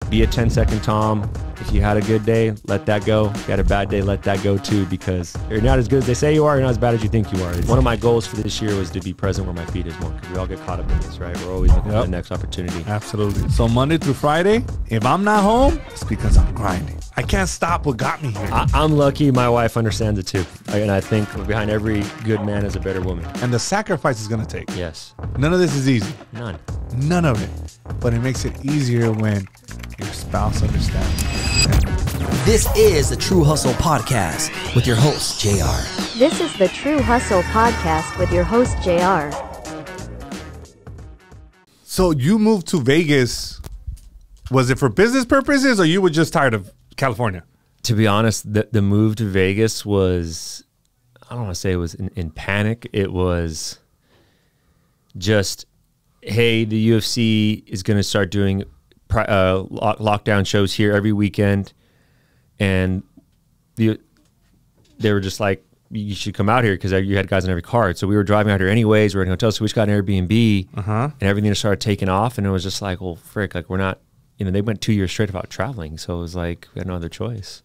be a 10-second Tom. If you had a good day, let that go. If you had a bad day, let that go too, because you're not as good as they say you are. You're not as bad as you think you are. One of my goals for this year was to be present where my feet is more, because we all get caught up in this, right? We're always looking for the next opportunity. Absolutely. So Monday through Friday, if I'm not home, it's because I'm grinding. I can't stop what got me here. I'm lucky my wife understands it too. And I think behind every good man is a better woman. And the sacrifice is going to take. Yes. None of this is easy. None of it. But it makes it easier when your spouse understands. This is the True Hustle Podcast with your host, JR. This is the True Hustle Podcast with your host, JR. So you moved to Vegas. Was it for business purposes, or you were just tired of California? To be honest, the move to Vegas was, I don't want to say it was in panic. It was just, hey, the UFC is going to start doing lockdown shows here every weekend. And they were just like, you should come out here because you had guys on every card. So we were driving out here anyways. We were in hotels, so we just got an Airbnb, and everything just started taking off. And it was just like, well, frick, like we're not, they went 2 years straight without traveling. So it was like, we had no other choice.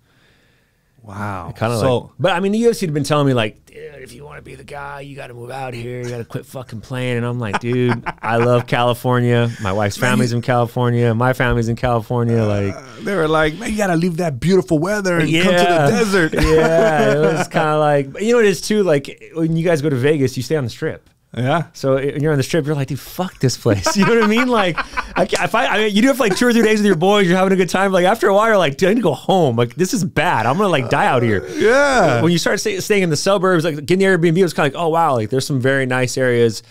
Wow. Kind of like, but I mean, the UFC had been telling me like, dude, if you want to be the guy, you got to move out here. You got to quit fucking playing. And I'm like, dude, I love California. My wife's family's in California. My family's in California. Like, they were like, man, you got to leave that beautiful weather and come to the desert. Yeah, it was kind of like, but you know what it is too? Like when you guys go to Vegas, you stay on the Strip. Yeah. So when you're on the Strip, you're like, dude, fuck this place. You know what I mean? Like, I mean, you do it for like 2 or 3 days with your boys. You're having a good time. Like after a while, you're like, dude, I need to go home. Like this is bad. I'm gonna like die out here. Yeah. When you start staying in the suburbs, like getting the Airbnb, it was kind of like, oh wow, like there's some very nice areas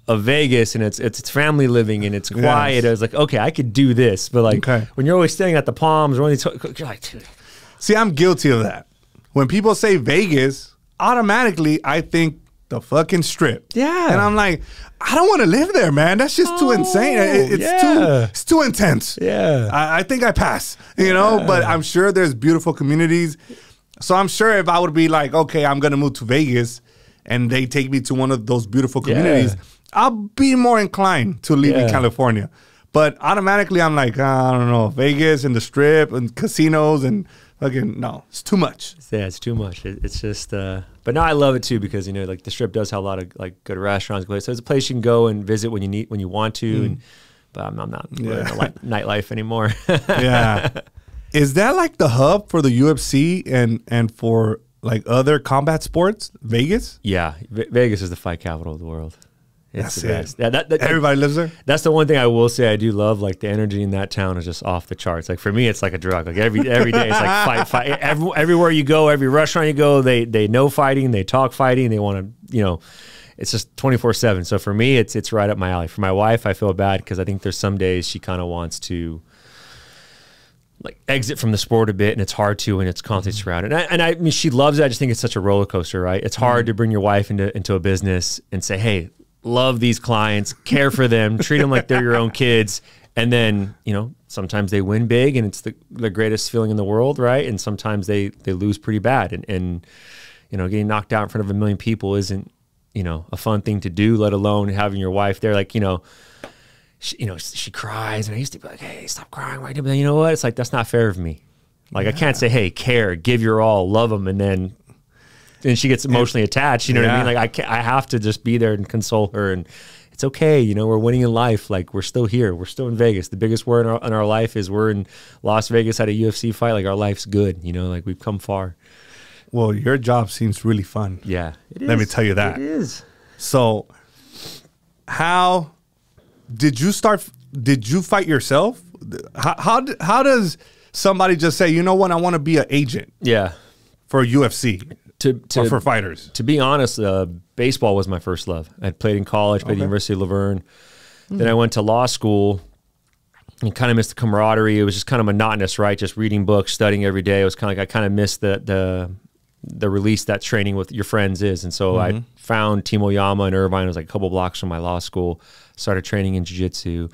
of Vegas, and it's family living and it's quiet. Yes. I was like, okay, I could do this. But like when you're always staying at the Palms or you're like, dude. See, I'm guilty of that. When people say Vegas, automatically I think the fucking Strip. Yeah. And I'm like, I don't want to live there, man. That's just too insane. It's too intense. Yeah. I think I pass, you know, but I'm sure there's beautiful communities. So I'm sure if I would be like, okay, I'm going to move to Vegas and they take me to one of those beautiful communities, I'll be more inclined to leave in California. But automatically I'm like, I don't know, Vegas and the Strip and casinos and fucking, no, it's too much. Yeah, it's too much. It's just, but now I love it too because, like the Strip does have a lot of like good restaurants. So it's a place you can go and visit when you want to. But I'm not in the nightlife anymore. Yeah. Is that like the hub for the UFC and for like other combat sports, Vegas? Yeah, Vegas is the fight capital of the world. It's the best. Yeah, everybody lives there? That's the one thing I will say I do love. Like the energy in that town is just off the charts. Like for me, it's like a drug. Like every day it's like fight. Everywhere you go, every restaurant you go, they know fighting, they talk fighting, they want to, it's just 24/7. So for me, it's right up my alley. For my wife, I feel bad because I think there's some days she kind of wants to like exit from the sport a bit, and it's hard to when it's constantly surrounded. And I mean, she loves it. I just think it's such a roller coaster, right? It's hard to bring your wife into a business and say, hey, love these clients, care for them, treat them like they're your own kids. And then, sometimes they win big and it's the greatest feeling in the world, right? And sometimes they lose pretty bad. And getting knocked out in front of 1 million people isn't, a fun thing to do, let alone having your wife there. Like, she cries and I used to be like, hey, stop crying. But then you know what? It's like, that's not fair of me. Like, I can't say, hey, care, give your all, love them. And she gets emotionally attached, you know what I mean? Like I have to just be there and console her, and it's okay, we're winning in life. Like we're still here, we're still in Vegas. The biggest word in our life is we're in Las Vegas at a UFC fight. Like our life's good, like we've come far. Well, your job seems really fun. Yeah, it is. Let me tell you that. It is. So, how did you start? Did you fight yourself? How does somebody just say, you know what, I want to be an agent? Yeah, for UFC. Or for fighters. To be honest, baseball was my first love. I played in college, played at the University of Laverne. Then I went to law school and kind of missed the camaraderie. It was just kind of monotonous, right? Just reading books, studying every day. It was kind of like I kind of missed the release that training with your friends is. And so I found Team Oyama in Irvine. It was like a couple blocks from my law school. Started training in jiu-jitsu.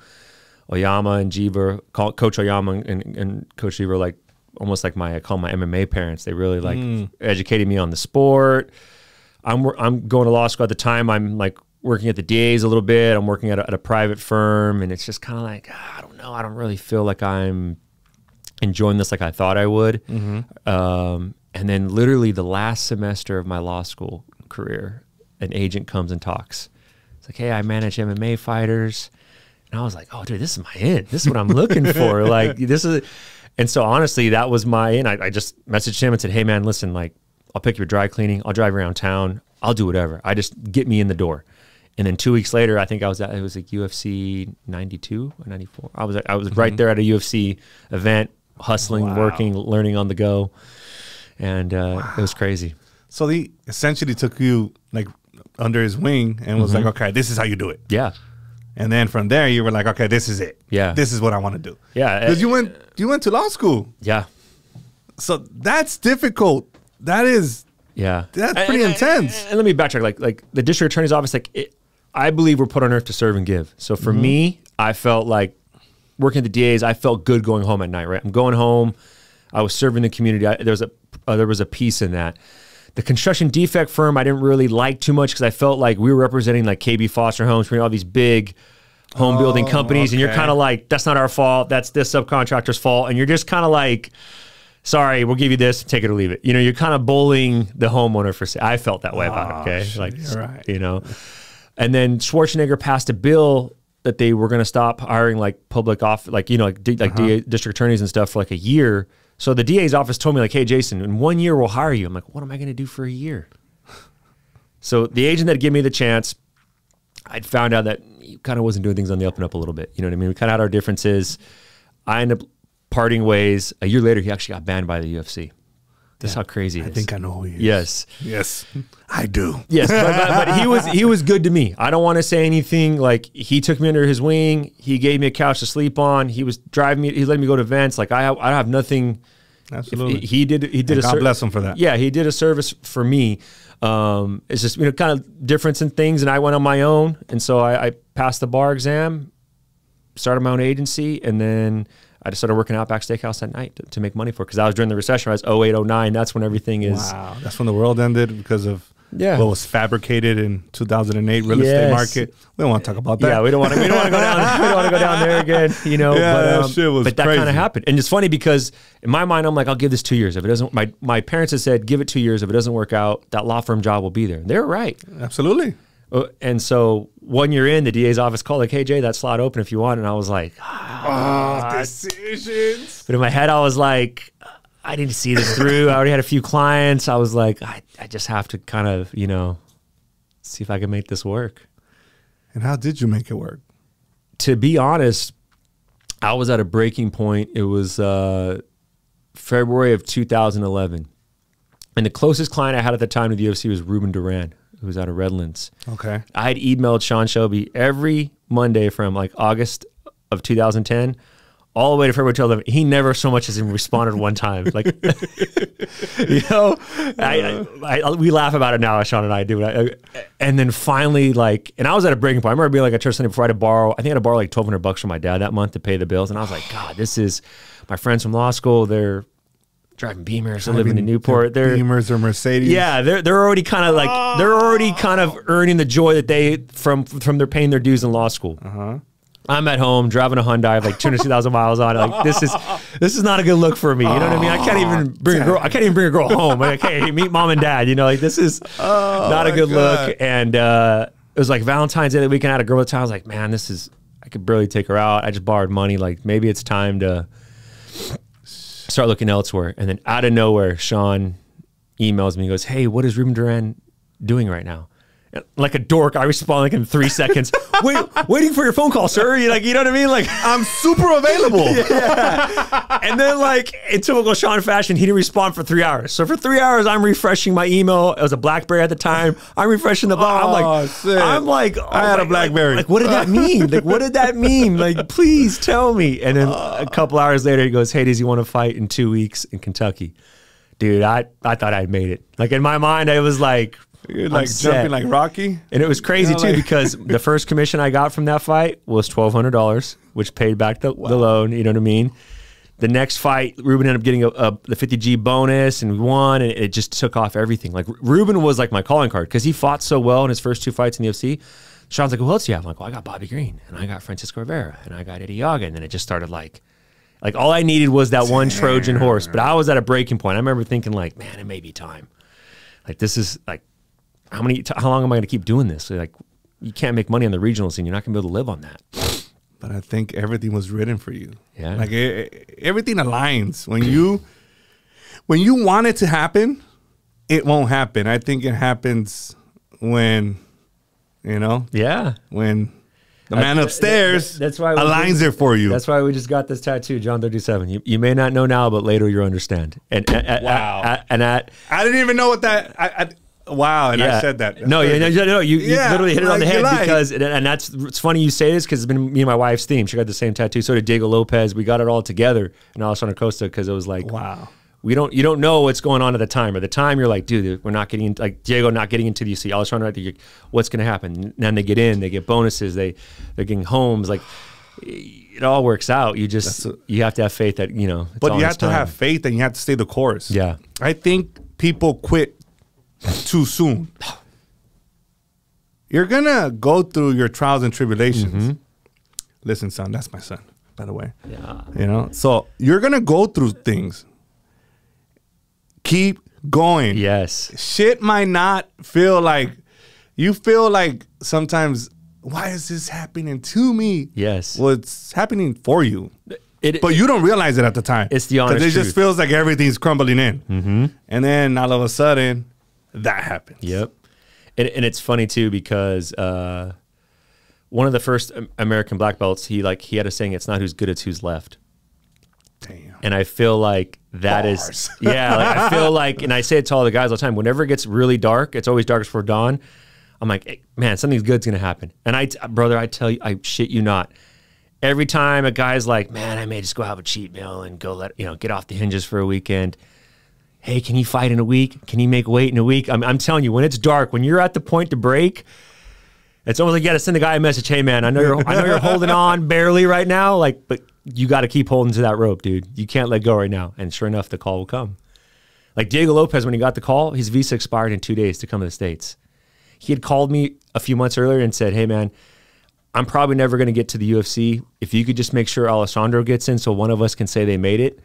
Oyama and Jiva, Coach Oyama and Coach Jiva were like, almost like I call my MMA parents. They really like educated me on the sport. I'm going to law school at the time. I'm like working at the DA's a little bit. I'm working at a private firm, and it's just kind of like, I don't know. I don't really feel like I'm and join this like I thought I would. And then literally the last semester of my law school career, an agent comes and talks. It's like, hey, I manage MMA fighters. And I was like, oh, dude, this is my end. This is what I'm looking for. Like, this is, and so honestly, that was my end. I just messaged him and said, hey, man, listen, like, I'll pick you up dry cleaning. I'll drive you around town. I'll do whatever. I just get me in the door. And then 2 weeks later, I think I was at, it was like UFC 92 or 94. I was right there at a UFC event, hustling, working, learning on the go. And it was crazy. So he essentially took you like under his wing and was like, okay, this is how you do it. Yeah. And then from there, you were like, okay, this is it. Yeah. This is what I want to do. Yeah. Because you went to law school. Yeah. So that's difficult. That is, yeah. That's pretty intense. And let me backtrack. Like the district attorney's office, I believe we're put on earth to serve and give. So for me, I felt like working at the DA's, I felt good going home at night, right? I'm going home. I was serving the community. There was a piece in that. The construction defect firm I didn't really like too much because I felt like we were representing like KB Foster Homes, all these big home building companies, and you're kind of like, that's not our fault. That's this subcontractor's fault. And you're just kind of like, sorry, we'll give you this, take it or leave it. You know, you're kind of bullying the homeowner for, I felt that way about it, okay? Shit, like, right. You know. And then Schwarzenegger passed a bill that they were going to stop hiring like public off, like, you know, like DA, district attorneys and stuff for like a year. So the DA's office told me like, hey, Jason, in 1 year we'll hire you. I'm like, what am I going to do for a year? So the agent that gave me the chance, I'd found out that he kind of wasn't doing things on the up and up a little bit. You know what I mean? We kind of had our differences. I ended up parting ways. A year later, he actually got banned by the UFC. That's how crazy it is. I think I know who he is. Yes. Yes, I do. Yes, but he was good to me. I don't want to say anything. Like, he took me under his wing. He gave me a couch to sleep on. He was driving me. He let me go to events. Like, I have nothing. Absolutely. He did a God bless him for that. Yeah, he did a service for me. It's just, you know, kind of difference in things, and I went on my own, and so I passed the bar exam, started my own agency, and then I just started working Outback Steakhouse at night to make money for it, because I was during the recession. I was 08, 09. That's when everything is. Wow, that's when the world ended because of what was fabricated in 2008 real estate market. We don't want to talk about that. Yeah, we don't want to go down. We don't want to go down there again. You know, that shit was but that kind of happened, and it's funny because in my mind, I'm like, I'll give this 2 years. If it doesn't, my parents had said, give it 2 years. If it doesn't work out, that law firm job will be there. They're right. Absolutely. And so 1 year in, the DA's office called like, hey, Jay, that slot open if you want. And I was like, decisions. But in my head, I was like, I need to see this through. I already had a few clients. I was like, I just have to kind of, you know, see if I can make this work. And how did you make it work? To be honest, I was at a breaking point. It was February of 2011. And the closest client I had at the time to the UFC was Ruben Duran, who was out of Redlands. Okay. I had emailed Sean Shelby every Monday from like August of 2010 all the way to February 2011. He never so much as even responded one time. Like, you know, we laugh about it now, Sean and I do. And then finally, like, and I was at a breaking point. I remember being like at church Sunday before I had to borrow, I think I had to borrow like $1,200 from my dad that month to pay the bills. And I was like, God, this is my friends from law school. They're driving Beamers, they're living in Newport. They're Beamers or Mercedes. Yeah, they're already kind of like they're already kind of earning the joy that they from their paying their dues in law school. I'm at home driving a Hyundai, I have like 260,000 miles on it. Like, this is not a good look for me. You know what I mean? I can't even bring a girl. I can't even bring a girl home. I can't meet mom and dad. You know, like, this is not a good look. And it was like Valentine's Day that weekend. I had a girl at the time. I was like, man, I could barely take her out. I just borrowed money. Like, maybe it's time to start looking elsewhere. And then out of nowhere, Sean emails me and goes, hey, what is Ruben Duran doing right now? And like a dork, I respond like in 3 seconds. Waiting for your phone call, sir. You know what I mean? Like, I'm super available. Yeah. And then, like, in typical Sean fashion, he didn't respond for 3 hours. So for 3 hours, I'm refreshing my email. It was a BlackBerry at the time. I'm refreshing the box. I'm like, I had a BlackBerry. Like, what did that mean? Like, what did that mean? Like, please tell me. And then a couple hours later, he goes, hey, does he want to fight in 2 weeks in Kentucky? Dude, I thought I'd made it. Like, in my mind, I was like, you're like jumping like Rocky. And it was crazy too, because the first commission I got from that fight was $1,200, which paid back the loan. You know what I mean? The next fight, Ruben ended up getting the 50G bonus, and we won, and it just took off everything. Like, Ruben was like my calling card because he fought so well in his first 2 fights in the UFC. Sean's like, who else do you have? I'm like, well, I got Bobby Green, and I got Francisco Vera, and I got Eddie Yaga, and then it just started like Like all I needed was that one Trojan horse, but I was at a breaking point. I remember thinking like, man, it may be time. Like this is like, how long am I going to keep doing this? Like you can't make money on the regional scene. You're not going to be able to live on that. But I think everything was written for you. Yeah. Like everything aligns. When you want it to happen, it won't happen. I think it happens when, Yeah. when the man upstairs that's why aligns it for you. That's why we just got this tattoo, John 37. You may not know now, but later you'll understand. And Wow. I didn't even know what that. Wow, and I said that. No, you literally hit it on the head like, because, and that's, it's funny you say this because it's been me and my wife's theme. She got the same tattoo. So did Diego Lopez. We got it all together in Alessandro Costa because it was like, wow. You don't know what's going on at the time. At the time, you're like, dude, we're not getting like Diego not getting into the UC. Alessandro, what's going to happen? And then they get in, they get bonuses, they're getting homes. Like it all works out. You just you have to have faith that it's But all you in have its to time. have faith and you have to stay the course. Yeah. I think people quit too soon. You're gonna go through your trials and tribulations. Listen, son, that's my son, by the way. Yeah. So you're gonna go through things. Keep going. Yes. Shit might not feel like you feel like sometimes. Why is this happening to me? Yes. Well, it's happening for you. But It you don't realize it at the time. It's the honest because it truth. just feels like everything's crumbling in. And then all of a sudden, that happens. Yep. And it's funny too because one of the first American black belts, he had a saying, "It's not who's good, it's who's left." Damn. And I feel like that Bars. is, yeah. Like I feel like, and I say it to all the guys all the time. Whenever it gets really dark, it's always darkest before dawn. I'm like, hey, man, something good's gonna happen. And brother, I tell you, I shit you not. Every time a guy's like, man, I may just go have a cheat meal and go get off the hinges for a weekend. Hey, can you fight in a week? Can you make weight in a week? I'm telling you, when it's dark, when you're at the point to break, it's almost like you got to send the guy a message. Hey, man, I know you're holding on barely right now, but you got to keep holding to that rope, dude. You can't let go right now. And sure enough, the call will come. Like Diego Lopez, when he got the call, his visa expired in 2 days to come to the States. He had called me a few months earlier and said, hey, man, I'm probably never going to get to the UFC. If you could just make sure Alessandro gets in so one of us can say they made it,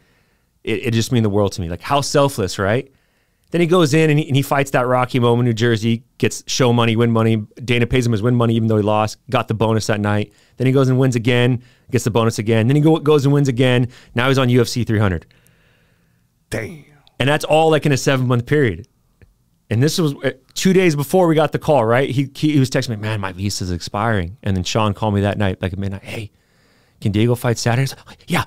it just mean the world to me. Like how selfless, right? Then he goes in and he fights that Rocky Moment, New Jersey, gets show money, win money. Dana pays him his win money even though he lost, got the bonus that night. Then he goes and wins again, gets the bonus again. Then he goes and wins again. Now he's on UFC 300. Damn. And that's all like in a 7-month period. And this was 2 days before we got the call, right? He was texting me, man, my visa's expiring. And then Sean called me that night, like at midnight, hey, can Diego fight Saturday? Like, yeah.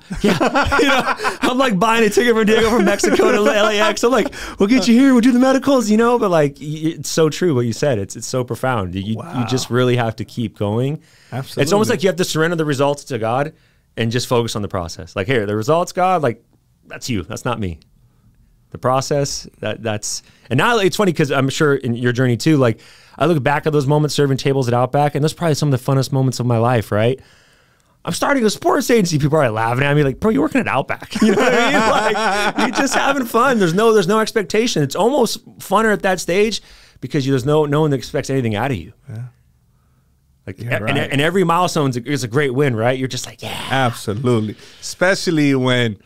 I'm like buying a ticket for Diego from Mexico to LAX. I'm like, we'll get you here. We'll do the medicals, But like, it's so true what you said. It's so profound. You just really have to keep going. Absolutely. It's almost like you have to surrender the results to God and just focus on the process. Like, here, the results, God, like, that's you. That's not me. The process, that's... And now it's funny because I'm sure in your journey too, like, I look back at those moments serving tables at Outback, and those are probably some of the funnest moments of my life, right? I'm starting a sports agency. People are laughing at me like, bro, you're working at Outback. You know what I mean? Like, you're just having fun. There's no expectation. It's almost funner at that stage because there's no one that expects anything out of you. Yeah. Like, right. and every milestone is a great win, right? You're just like, yeah. Absolutely. Especially when,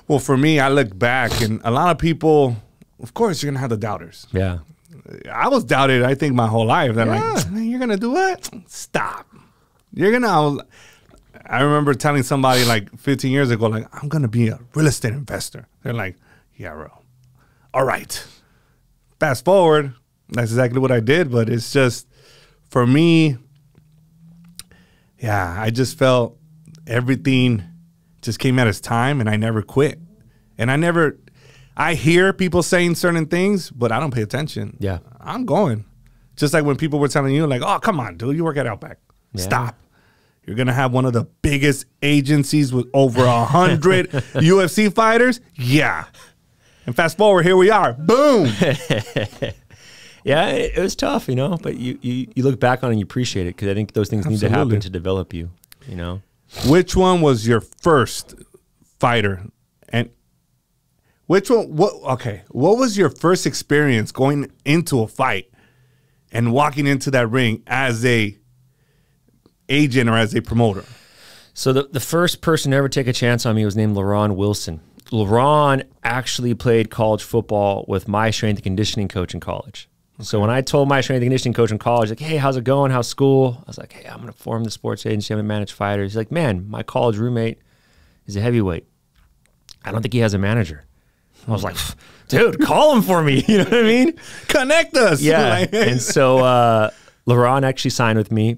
well, for me, I look back and a lot of people, of course, you're going to have the doubters. Yeah. I was doubted, I think, my whole life. They're like, man, you're going to do what? Stop. I remember telling somebody like 15 years ago, like, I'm going to be a real estate investor. They're like, yeah, bro. All right. Fast forward, that's exactly what I did. But it's just, for me, yeah, I just felt everything just came at its time and I never quit. And I hear people saying certain things, but I don't pay attention. Yeah. I'm going. Just like when people were telling you, like, oh, come on, dude, you work at Outback. Yeah. Stop. You're going to have one of the biggest agencies with over 100 UFC fighters? Yeah. And fast forward, here we are. Boom. Yeah, it was tough, but you look back on it and you appreciate it because I think those things need to happen to develop you, Which one was your first fighter? And which one, what was your first experience going into a fight and walking into that ring as a agent or as a promoter? So the first person to ever take a chance on me was named LaRon Wilson. LaRon actually played college football with my strength and conditioning coach in college. Okay. So when I told my strength and conditioning coach in college, like, hey, how's it going? How's school? I was like, hey, I'm going to form the sports agency. I'm going to manage fighters. He's like, man, my college roommate is a heavyweight. I don't think he has a manager. I was like, dude, call him for me. You know what I mean? Connect us. Yeah. And so LaRon actually signed with me.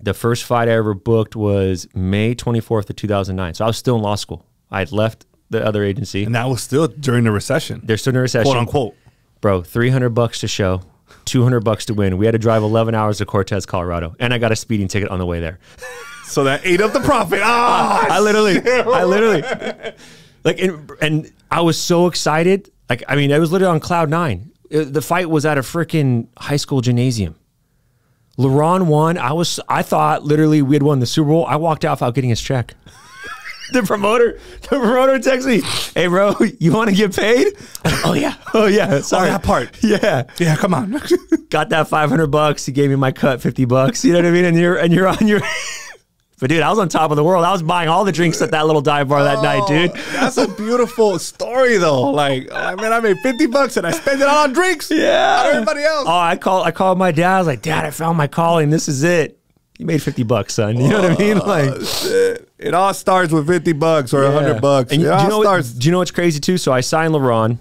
The first fight I ever booked was May 24th of 2009. So I was still in law school. I had left the other agency. And that was still during the recession. They're still in a recession. Quote unquote. Bro, $300 to show, $200 to win. We had to drive 11 hours to Cortez, Colorado. And I got a speeding ticket on the way there. So that ate up the profit. Oh, I literally, like, and I was so excited. Like, I mean, I was literally on cloud nine. The fight was at a freaking high school gymnasium. LaRon won. I thought literally we had won the Super Bowl. I walked out without getting his check. The promoter texts me, hey bro, you want to get paid? Oh yeah. Sorry. Oh, that part. Yeah, come on. Got that $500. He gave me my cut, $50. You know what I mean? And you're on your But dude, I was on top of the world. I was buying all the drinks at that little dive bar that night, dude. That's a beautiful story though. Like, I mean, I made $50 and I spent it all on drinks. Yeah. Not everybody else. Oh, I called my dad. I was like, Dad, I found my calling. This is it. You made $50, son. You know what I mean? Like, shit. It all starts with $50 or $100. And do you know what's crazy too? So I signed LaRon.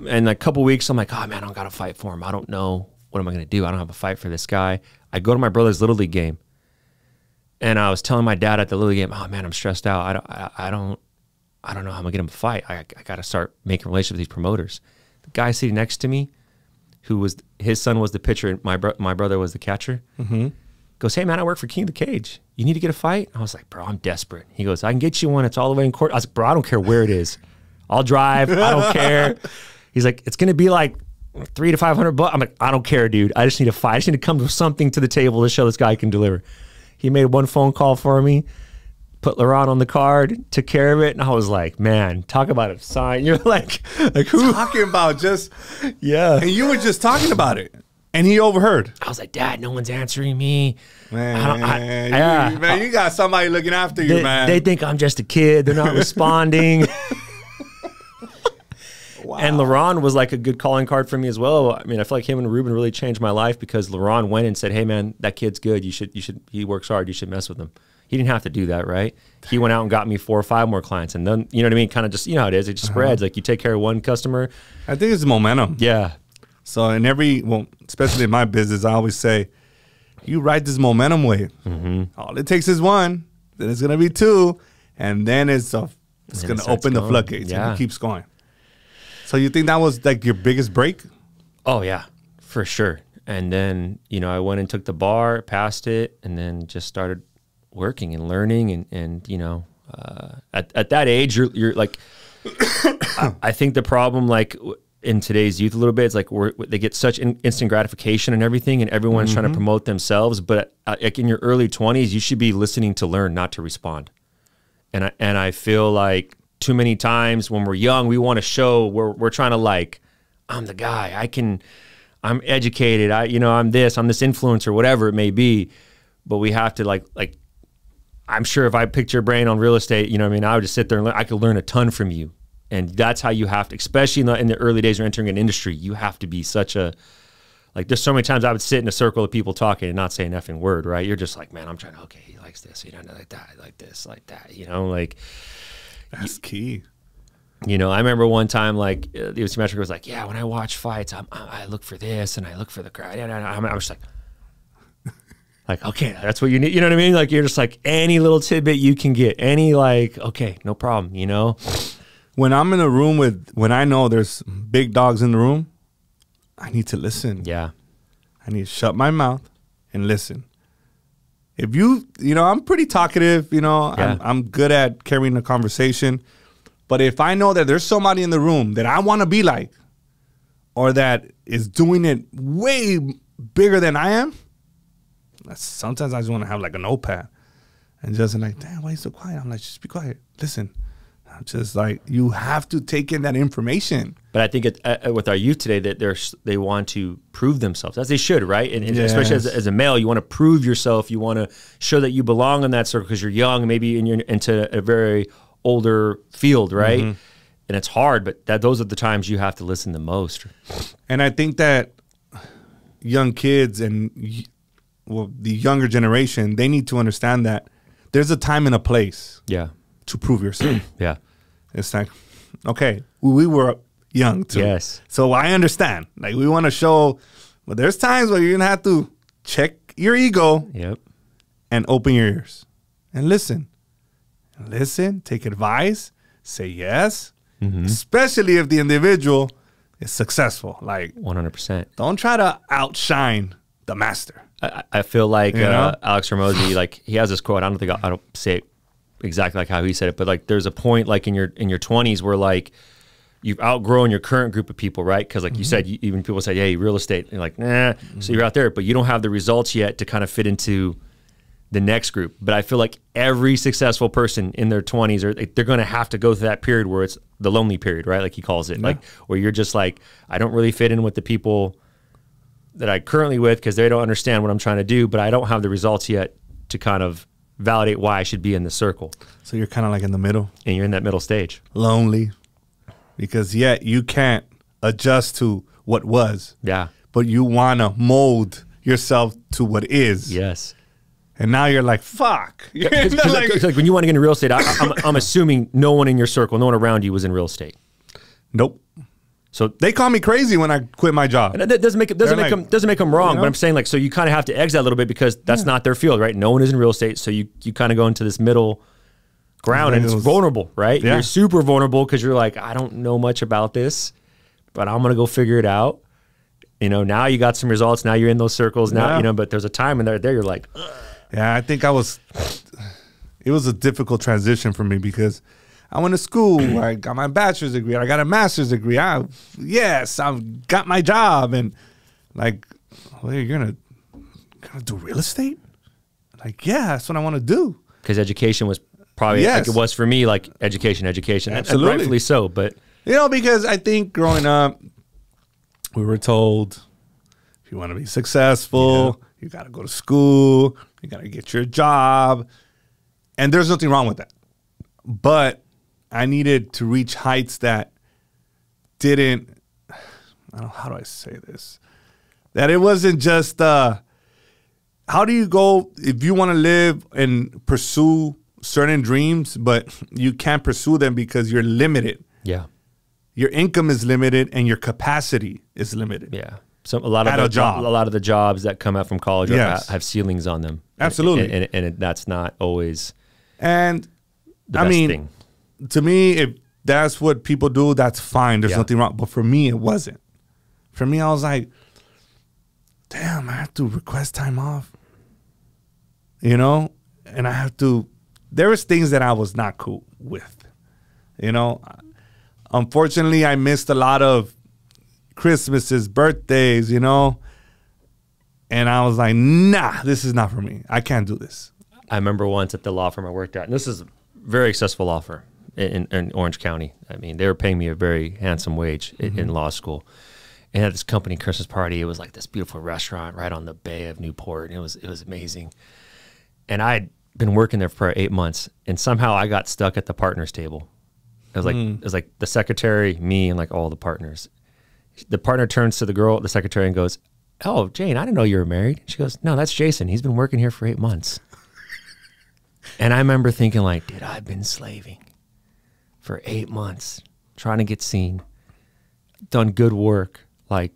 In a couple weeks, I'm like, oh man, I don't got to fight for him. I don't know what am I going to do. I don't have a fight for this guy. I go to my brother's Little League game. And I was telling my dad at the Little League game, oh man, I'm stressed out. I don't know how I'm gonna get him a fight. I got to start making relationships with these promoters. The guy sitting next to me, his son was the pitcher, and my brother was the catcher. Goes, hey man, I work for King of the Cage. You need to get a fight? I was like, bro, I'm desperate. He goes, I can get you one. It's all the way in court. I was like, bro, I don't care where it is. I'll drive. I don't care. He's like, it's gonna be like $300 to $500. I'm like, I don't care, dude. I just need a fight. I just need to come with something to the table to show this guy can deliver. He made one phone call for me, put LaRon on the card, took care of it, and I was like, man, talk about a sign. You're like who? Talking about just, yeah. And you were just talking about it, and he overheard. I was like, Dad, no one's answering me. Man, you got somebody looking after you, man. They think I'm just a kid. They're not responding. Wow. And LaRon was like a good calling card for me as well. I mean, I feel like him and Ruben really changed my life because LaRon went and said, hey man, that kid's good. He works hard. You should mess with him. He didn't have to do that, right? He went out and got me 4 or 5 more clients. And then, you know what I mean? Kind of just, you know how it is. It just spreads. Like you take care of one customer. I think it's momentum. Yeah. So especially in my business, I always say, you ride this momentum wave. All it takes is one, then it's going to be 2, and then it's going to open the floodgates and it keeps going. So you think that was like your biggest break? Oh, yeah, for sure. And then, you know, I went and took the bar, passed it, and then just started working and learning. And you know, at that age, you're like, I think the problem, like in today's youth a little bit, it's like they get such instant gratification and everything, and everyone's trying to promote themselves. But like in your early 20s, you should be listening to learn, not to respond. And I feel like too many times when we're young, we want to show we're trying to like, I'm the guy. I'm educated. I'm this influencer, whatever it may be. But we have to like I'm sure if I picked your brain on real estate, you know what I mean, I would just sit there and I could learn a ton from you. And that's how you have to, especially in the early days of entering an industry, you have to be such a, like there's so many times I would sit in a circle of people talking and not say an effing word, right? You're just like, man, I'm trying to, okay, he likes this, you know, like that, like this, like that, you know, like. That's key. You know, I remember one time, like, the UFC Metric was like, yeah, when I watch fights, I look for this and I look for the crowd. And I was like, okay, that's what you need. You know what I mean? Like, you're just like, any little tidbit you can get, any like, okay, no problem, you know? When I'm in a room when I know there's big dogs in the room, I need to listen. Yeah. I need to shut my mouth and listen. If I'm pretty talkative, you know, yeah. I'm good at carrying a conversation. But if I know that there's somebody in the room that I want to be like, or that is doing it way bigger than I am, sometimes I just want to have like a notepad and just like, damn, why are you so quiet? I'm like, just be quiet. Listen. Just like, you have to take in that information. But I think with our youth today, that they want to prove themselves, as they should, right? And especially as a male, you want to prove yourself. You want to show that you belong in that circle because you're young, maybe you're into a very older field, right? And it's hard, but those are the times you have to listen the most. And I think that young kids and the younger generation, they need to understand that there's a time and a place to prove yourself. It's like, okay, we were young too. Yes. So I understand. Like, we want to show, but there's times where you're going to have to check your ego and open your ears and listen. Listen, take advice, say yes, especially if the individual is successful. Like, 100%. Don't try to outshine the master. I feel like Alex Hormozi, like, he has this quote. I don't say it exactly like how he said it, but like, there's a point like in your 20s where like you've outgrown your current group of people, right? Because like you said, even people say, hey, real estate, and you're like, nah. So you're out there, but you don't have the results yet to kind of fit into the next group. But I feel like every successful person in their 20s, they're going to have to go through that period where it's the lonely period, right? Like he calls it, like where you're just like, I don't really fit in with the people that I currently with because they don't understand what I'm trying to do, but I don't have the results yet to kind of validate why I should be in the circle. So you're kind of like in the middle. And you're in that middle stage. Lonely. Because yet you can't adjust to what was. Yeah. But you want to mold yourself to what is. Yes. And now you're like, fuck. It's like when you want to get into real estate, I'm assuming no one in your circle, no one around you was in real estate. Nope. So they call me crazy when I quit my job. And that doesn't make them wrong. You know? But I'm saying, like, so you kind of have to exit a little bit because that's not their field, right? No one is in real estate, so you kind of go into this middle ground, and it's vulnerable, right? Yeah. You're super vulnerable because you're like, I don't know much about this, but I'm gonna go figure it out. You know, now you got some results. Now you're in those circles. Now you know, but there's a time in there you're like, ugh. Yeah, I think it was a difficult transition for me because I went to school. I got my bachelor's degree. I got a master's degree. I've got my job, and like, well, you're gonna do real estate? Like, yeah, that's what I want to do. Because education was probably like it was for me, like education, absolutely, and rightfully so. But because I think growing up, we were told if you want to be successful, you got to go to school, you got to get your job, and there's nothing wrong with that. But I needed to reach heights that didn't, I don't know, how do I say this? That it wasn't just, how do you go, if you want to live and pursue certain dreams, but you can't pursue them because you're limited. Yeah. Your income is limited and your capacity is limited. Yeah. So a lot of the jobs that come out from college have ceilings on them. Absolutely. And that's not always the best thing. To me, if that's what people do, that's fine. There's nothing wrong. But for me, it wasn't. For me, I was like, damn, I have to request time off. You know? And I have to, there was things that I was not cool with. You know? Unfortunately, I missed a lot of Christmases, birthdays, you know? And I was like, nah, this is not for me. I can't do this. I remember once at the law firm I worked at, and this is a very successful law firm in Orange County. I mean, they were paying me a very handsome wage in law school. And at this company Christmas party, it was like this beautiful restaurant right on the bay of Newport. And it was amazing. And I'd been working there for 8 months, and somehow I got stuck at the partners table. It was like the secretary, me, and like all the partners. The partner turns to the girl, the secretary, and goes, "Oh, Jane, I didn't know you were married." She goes, "No, that's Jason. He's been working here for 8 months." And I remember thinking, like, dude, I've been slaving for 8 months, trying to get seen, done good work. Like,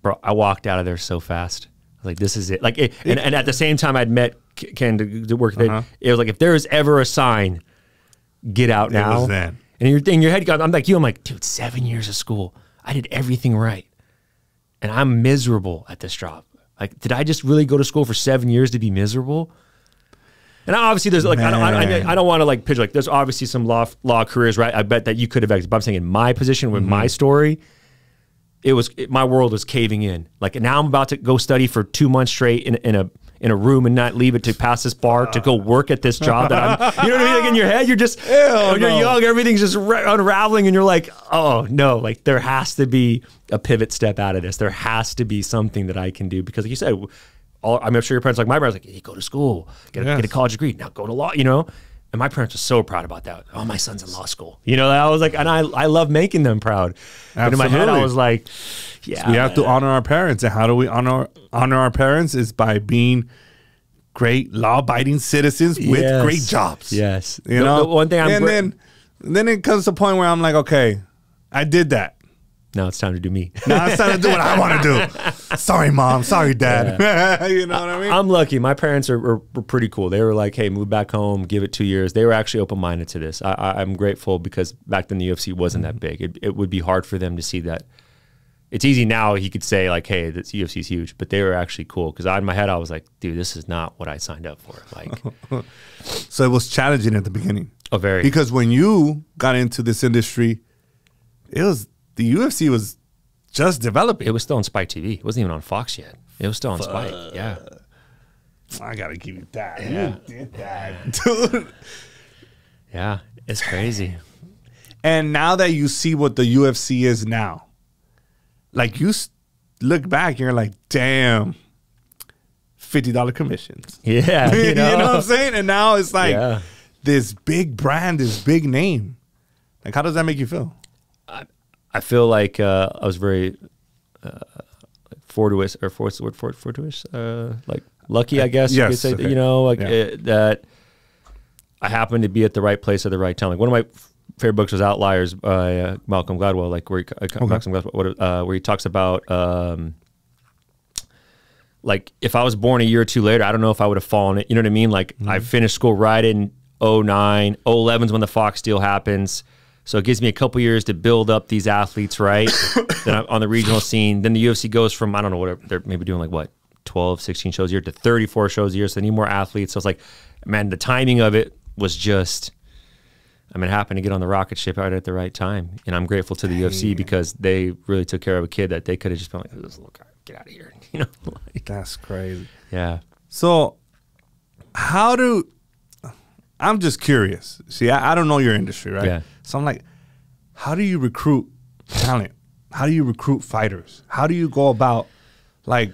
bro, I walked out of there so fast. I was like, this is it. Like, and at the same time, I'd met Ken to work there. It was like, if there was ever a sign, get out now. It was then. And in your head, I'm like you. I'm like, dude, 7 years of school. I did everything right. And I'm miserable at this job. Like, did I just really go to school for 7 years to be miserable? And obviously, there's like, I don't want to like pitch, like, there's obviously some law careers, right? I bet that you could have exited. But I'm saying in my position with my story, my world was caving in. Like, now I'm about to go study for 2 months straight in in a room and not leave it to pass this bar to go work at this job that I'm, you know what I mean? Like in your head, you're just, when you're young, everything's just unraveling and you're like, oh no, like there has to be a pivot step out of this. There has to be something that I can do because like you said, I'm sure your parents like my parents like, hey, go to school, get a college degree, now go to law, you know? And my parents were so proud about that. Oh, my son's in law school. You know, I was like, and I love making them proud. But in my head, I was like, yeah. So we have to honor our parents. And how do we honor our parents is by being great law-abiding citizens with great jobs. Yes. You know? The one thing then it comes to a point where I'm like, okay, I did that. Now it's time to do me. Now it's time to do what I want to do. Sorry, Mom. Sorry, Dad. Yeah. You know what I mean? I'm lucky. My parents were pretty cool. They were like, hey, move back home, give it 2 years. They were actually open-minded to this. I'm grateful because back then the UFC wasn't that big. It would be hard for them to see that. It's easy now. He could say like, hey, this UFC is huge. But they were actually cool because in my head, I was like, dude, this is not what I signed up for. Like, so it was challenging at the beginning. Oh, very. Because when you got into this industry, the UFC was just developing. It was still on Spike TV. It wasn't even on Fox yet. It was still on Spike. Yeah. I got to give you that. Yeah. You did that, dude. Yeah. It's crazy. And now that you see what the UFC is now, like you look back and you're like, damn, $50 commissions. Yeah. You know what I'm saying? And now it's like this big brand, this big name. Like, how does that make you feel? I feel like I was very fortuitous, or what's the word for it? Fortuitous? Like lucky, I guess you could say. Okay. You know, like that I happened to be at the right place at the right time. Like one of my favorite books was Outliers by Malcolm Gladwell, like where he talks about like if I was born a year or two later, I don't know if I would have fallen it. You know what I mean? Like I finished school right in 2009, 2011 is when the Fox deal happens. So it gives me a couple years to build up these athletes, right? Then I'm on the regional scene. Then the UFC goes from, I don't know, whatever, they're maybe doing like what, 12, 16 shows a year to 34 shows a year. So they need more athletes. So it's like, man, the timing of it was just, I mean, it happened to get on the rocket ship out at the right time. And I'm grateful to the UFC because they really took care of a kid that they could have just been like, this little guy, get out of here. You know, like, that's crazy. Yeah. So I'm just curious. See, I don't know your industry, right? Yeah. So I'm like, how do you recruit talent? How do you recruit fighters? How do you go about like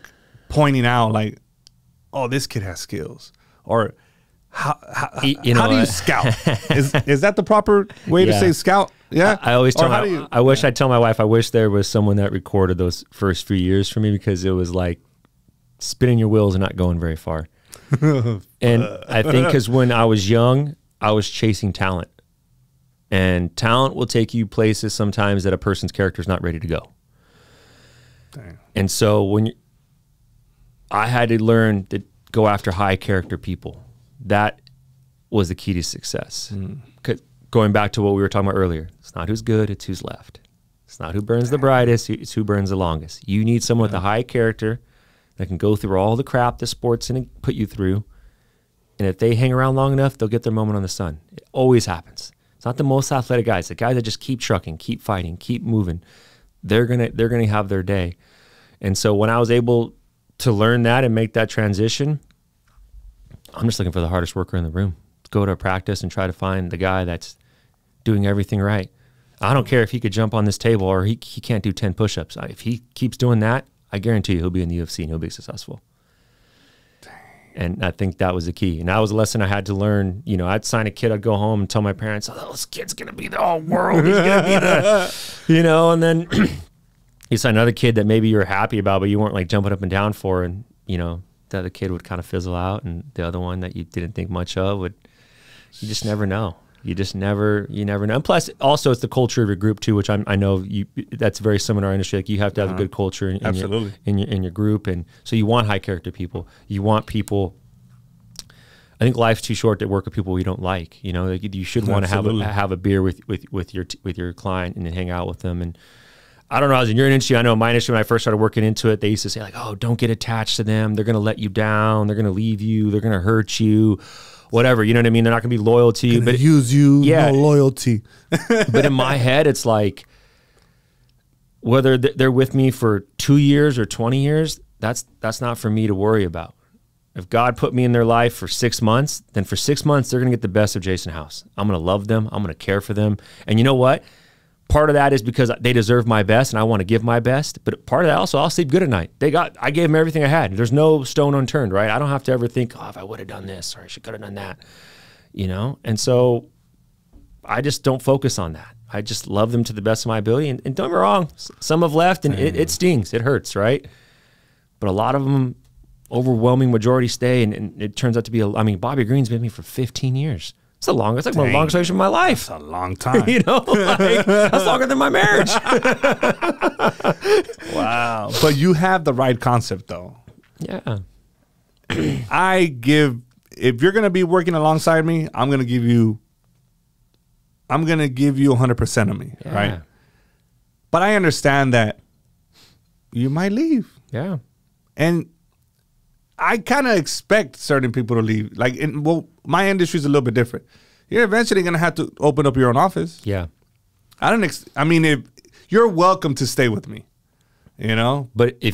pointing out like, oh, this kid has skills? Or how do you scout? Is that the proper way to say scout? Yeah. I always tell I tell my wife, I wish there was someone that recorded those first few years for me because it was like spinning your wheels and not going very far. And I think because when I was young, I was chasing talent. And talent will take you places sometimes that a person's character is not ready to go. Dang. And so I had to learn to go after high character people. That was the key to success. Going back to what we were talking about earlier, it's not who's good, it's who's left. It's not who burns the brightest, it's who burns the longest. You need someone with a high character that can go through all the crap the sport's going to put you through. And if they hang around long enough, they'll get their moment on the sun. It always happens. It's not the most athletic guys. The guys that just keep trucking, keep fighting, keep moving. They're gonna have their day. And so when I was able to learn that and make that transition, I'm just looking for the hardest worker in the room. Go to a practice and try to find the guy that's doing everything right. I don't care if he could jump on this table or he can't do 10 push-ups. If he keeps doing that, I guarantee you he'll be in the UFC and he'll be successful. And I think that was the key. And that was a lesson I had to learn. You know, I'd sign a kid, I'd go home and tell my parents, oh, this kid's going to be the whole world. He's going to be the, you know, and then you sign another kid that maybe you're happy about, but you weren't like jumping up and down for. And, you know, the other kid would kind of fizzle out. And the other one that you didn't think much of you just never know. You never know. And plus, also, it's the culture of your group too, which I know that's very similar in our industry. Like you have to have a good culture in your group, and so you want high character people. You want people. I think life's too short to work with people you don't like. You know, like you should want to have a beer with your client and then hang out with them. And I don't know, I was in your industry. I know my industry when I first started working into it, they used to say like, "Oh, don't get attached to them. They're going to let you down. They're going to leave you. They're going to hurt you." Whatever, you know what I mean? They're not going to be loyal to you. But use you, no loyalty. But in my head, it's like, whether they're with me for 2 years or 20 years, that's not for me to worry about. If God put me in their life for 6 months, then for 6 months, they're going to get the best of Jason House. I'm going to love them. I'm going to care for them. And you know what? Part of that is because they deserve my best and I want to give my best. But part of that also, I'll sleep good at night. I gave them everything I had. There's no stone unturned, right? I don't have to ever think, oh, if I would have done this or I could have done that, you know? And so I just don't focus on that. I just love them to the best of my ability. And don't get me wrong, some have left and it stings. It hurts, right? But a lot of them, overwhelming majority stay, and it turns out to be, I mean, Bobby Green's been with me for 15 years. It's the longest, like one of the longest relationship of my life. That's a long time. You know, like, that's longer than my marriage. Wow. But you have the right concept, though. Yeah. If you're going to be working alongside me, I'm going to give you 100% of me, right? But I understand that you might leave. Yeah. And I kind of expect certain people to leave. Like, my industry is a little bit different. You're eventually going to have to open up your own office. Yeah. I mean, if you're welcome to stay with me, you know? But if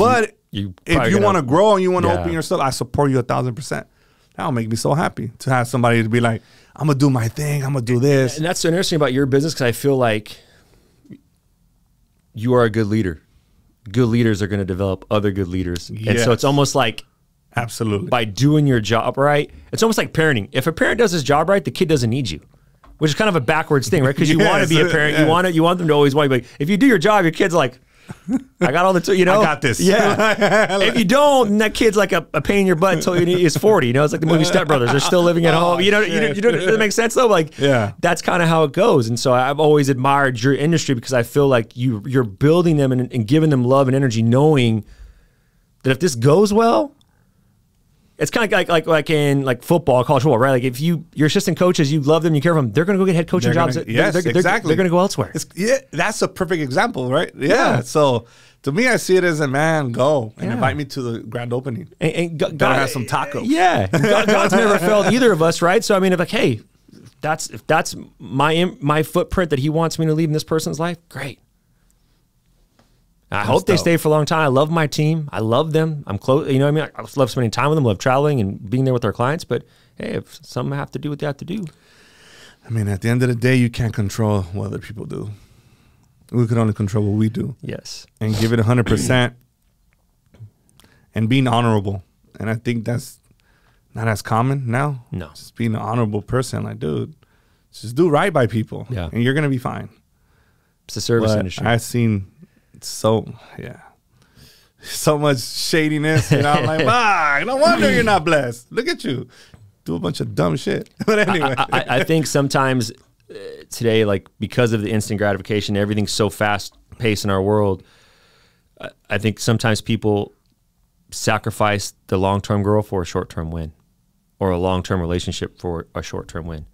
you want to grow and you want to open your stuff, I support you 1,000%. That'll make me so happy to have somebody to be like, I'm going to do my thing. I'm going to do this. And that's so interesting about your business, because I feel like you are a good leader. Good leaders are going to develop other good leaders. Yes. And so it's almost like, absolutely, by doing your job right, it's almost like parenting. If a parent does his job right, the kid doesn't need you, which is kind of a backwards thing, right? Because you want to be a parent, you want them to always want to be like, if you do your job, your kid's like, I got all the, you know, I got this. Yeah. If you don't, and that kid's like a pain in your butt until he's 40. You know, it's like the movie Step Brothers. They're still living at home. You know, does it make sense though? Like, that's kind of how it goes. And so I've always admired your industry, because I feel like you're building them and giving them love and energy, knowing that if this goes well, it's kind of like in football, college football, right? Like if your assistant coaches, you love them, you care for them, they're going to go get head coaching jobs. Exactly. They're going to go elsewhere. That's a perfect example, right? Yeah. So to me, I see it as a man, go and invite me to the grand opening. And God has some tacos. Yeah. God's never failed either of us, right? So I mean, if hey, if that's my footprint that he wants me to leave in this person's life, great. I hope they stay for a long time. I love my team. I love them. I'm close. You know what I mean? I love spending time with them, love traveling and being there with our clients. But hey, if some have to do what they have to do. I mean, at the end of the day, you can't control what other people do. We can only control what we do. Yes. And give it 100% and being honorable. And I think that's not as common now. No. Just being an honorable person. Like, dude, just do right by people. Yeah. And you're going to be fine. It's a service industry. I've seen so much shadiness. You know, I'm like, no wonder you're not blessed. Look at you. Do a bunch of dumb shit. But anyway. I think sometimes today, like because of the instant gratification, everything's so fast paced in our world, I think sometimes people sacrifice the long-term goal for a short-term win, or a long-term relationship for a short-term win.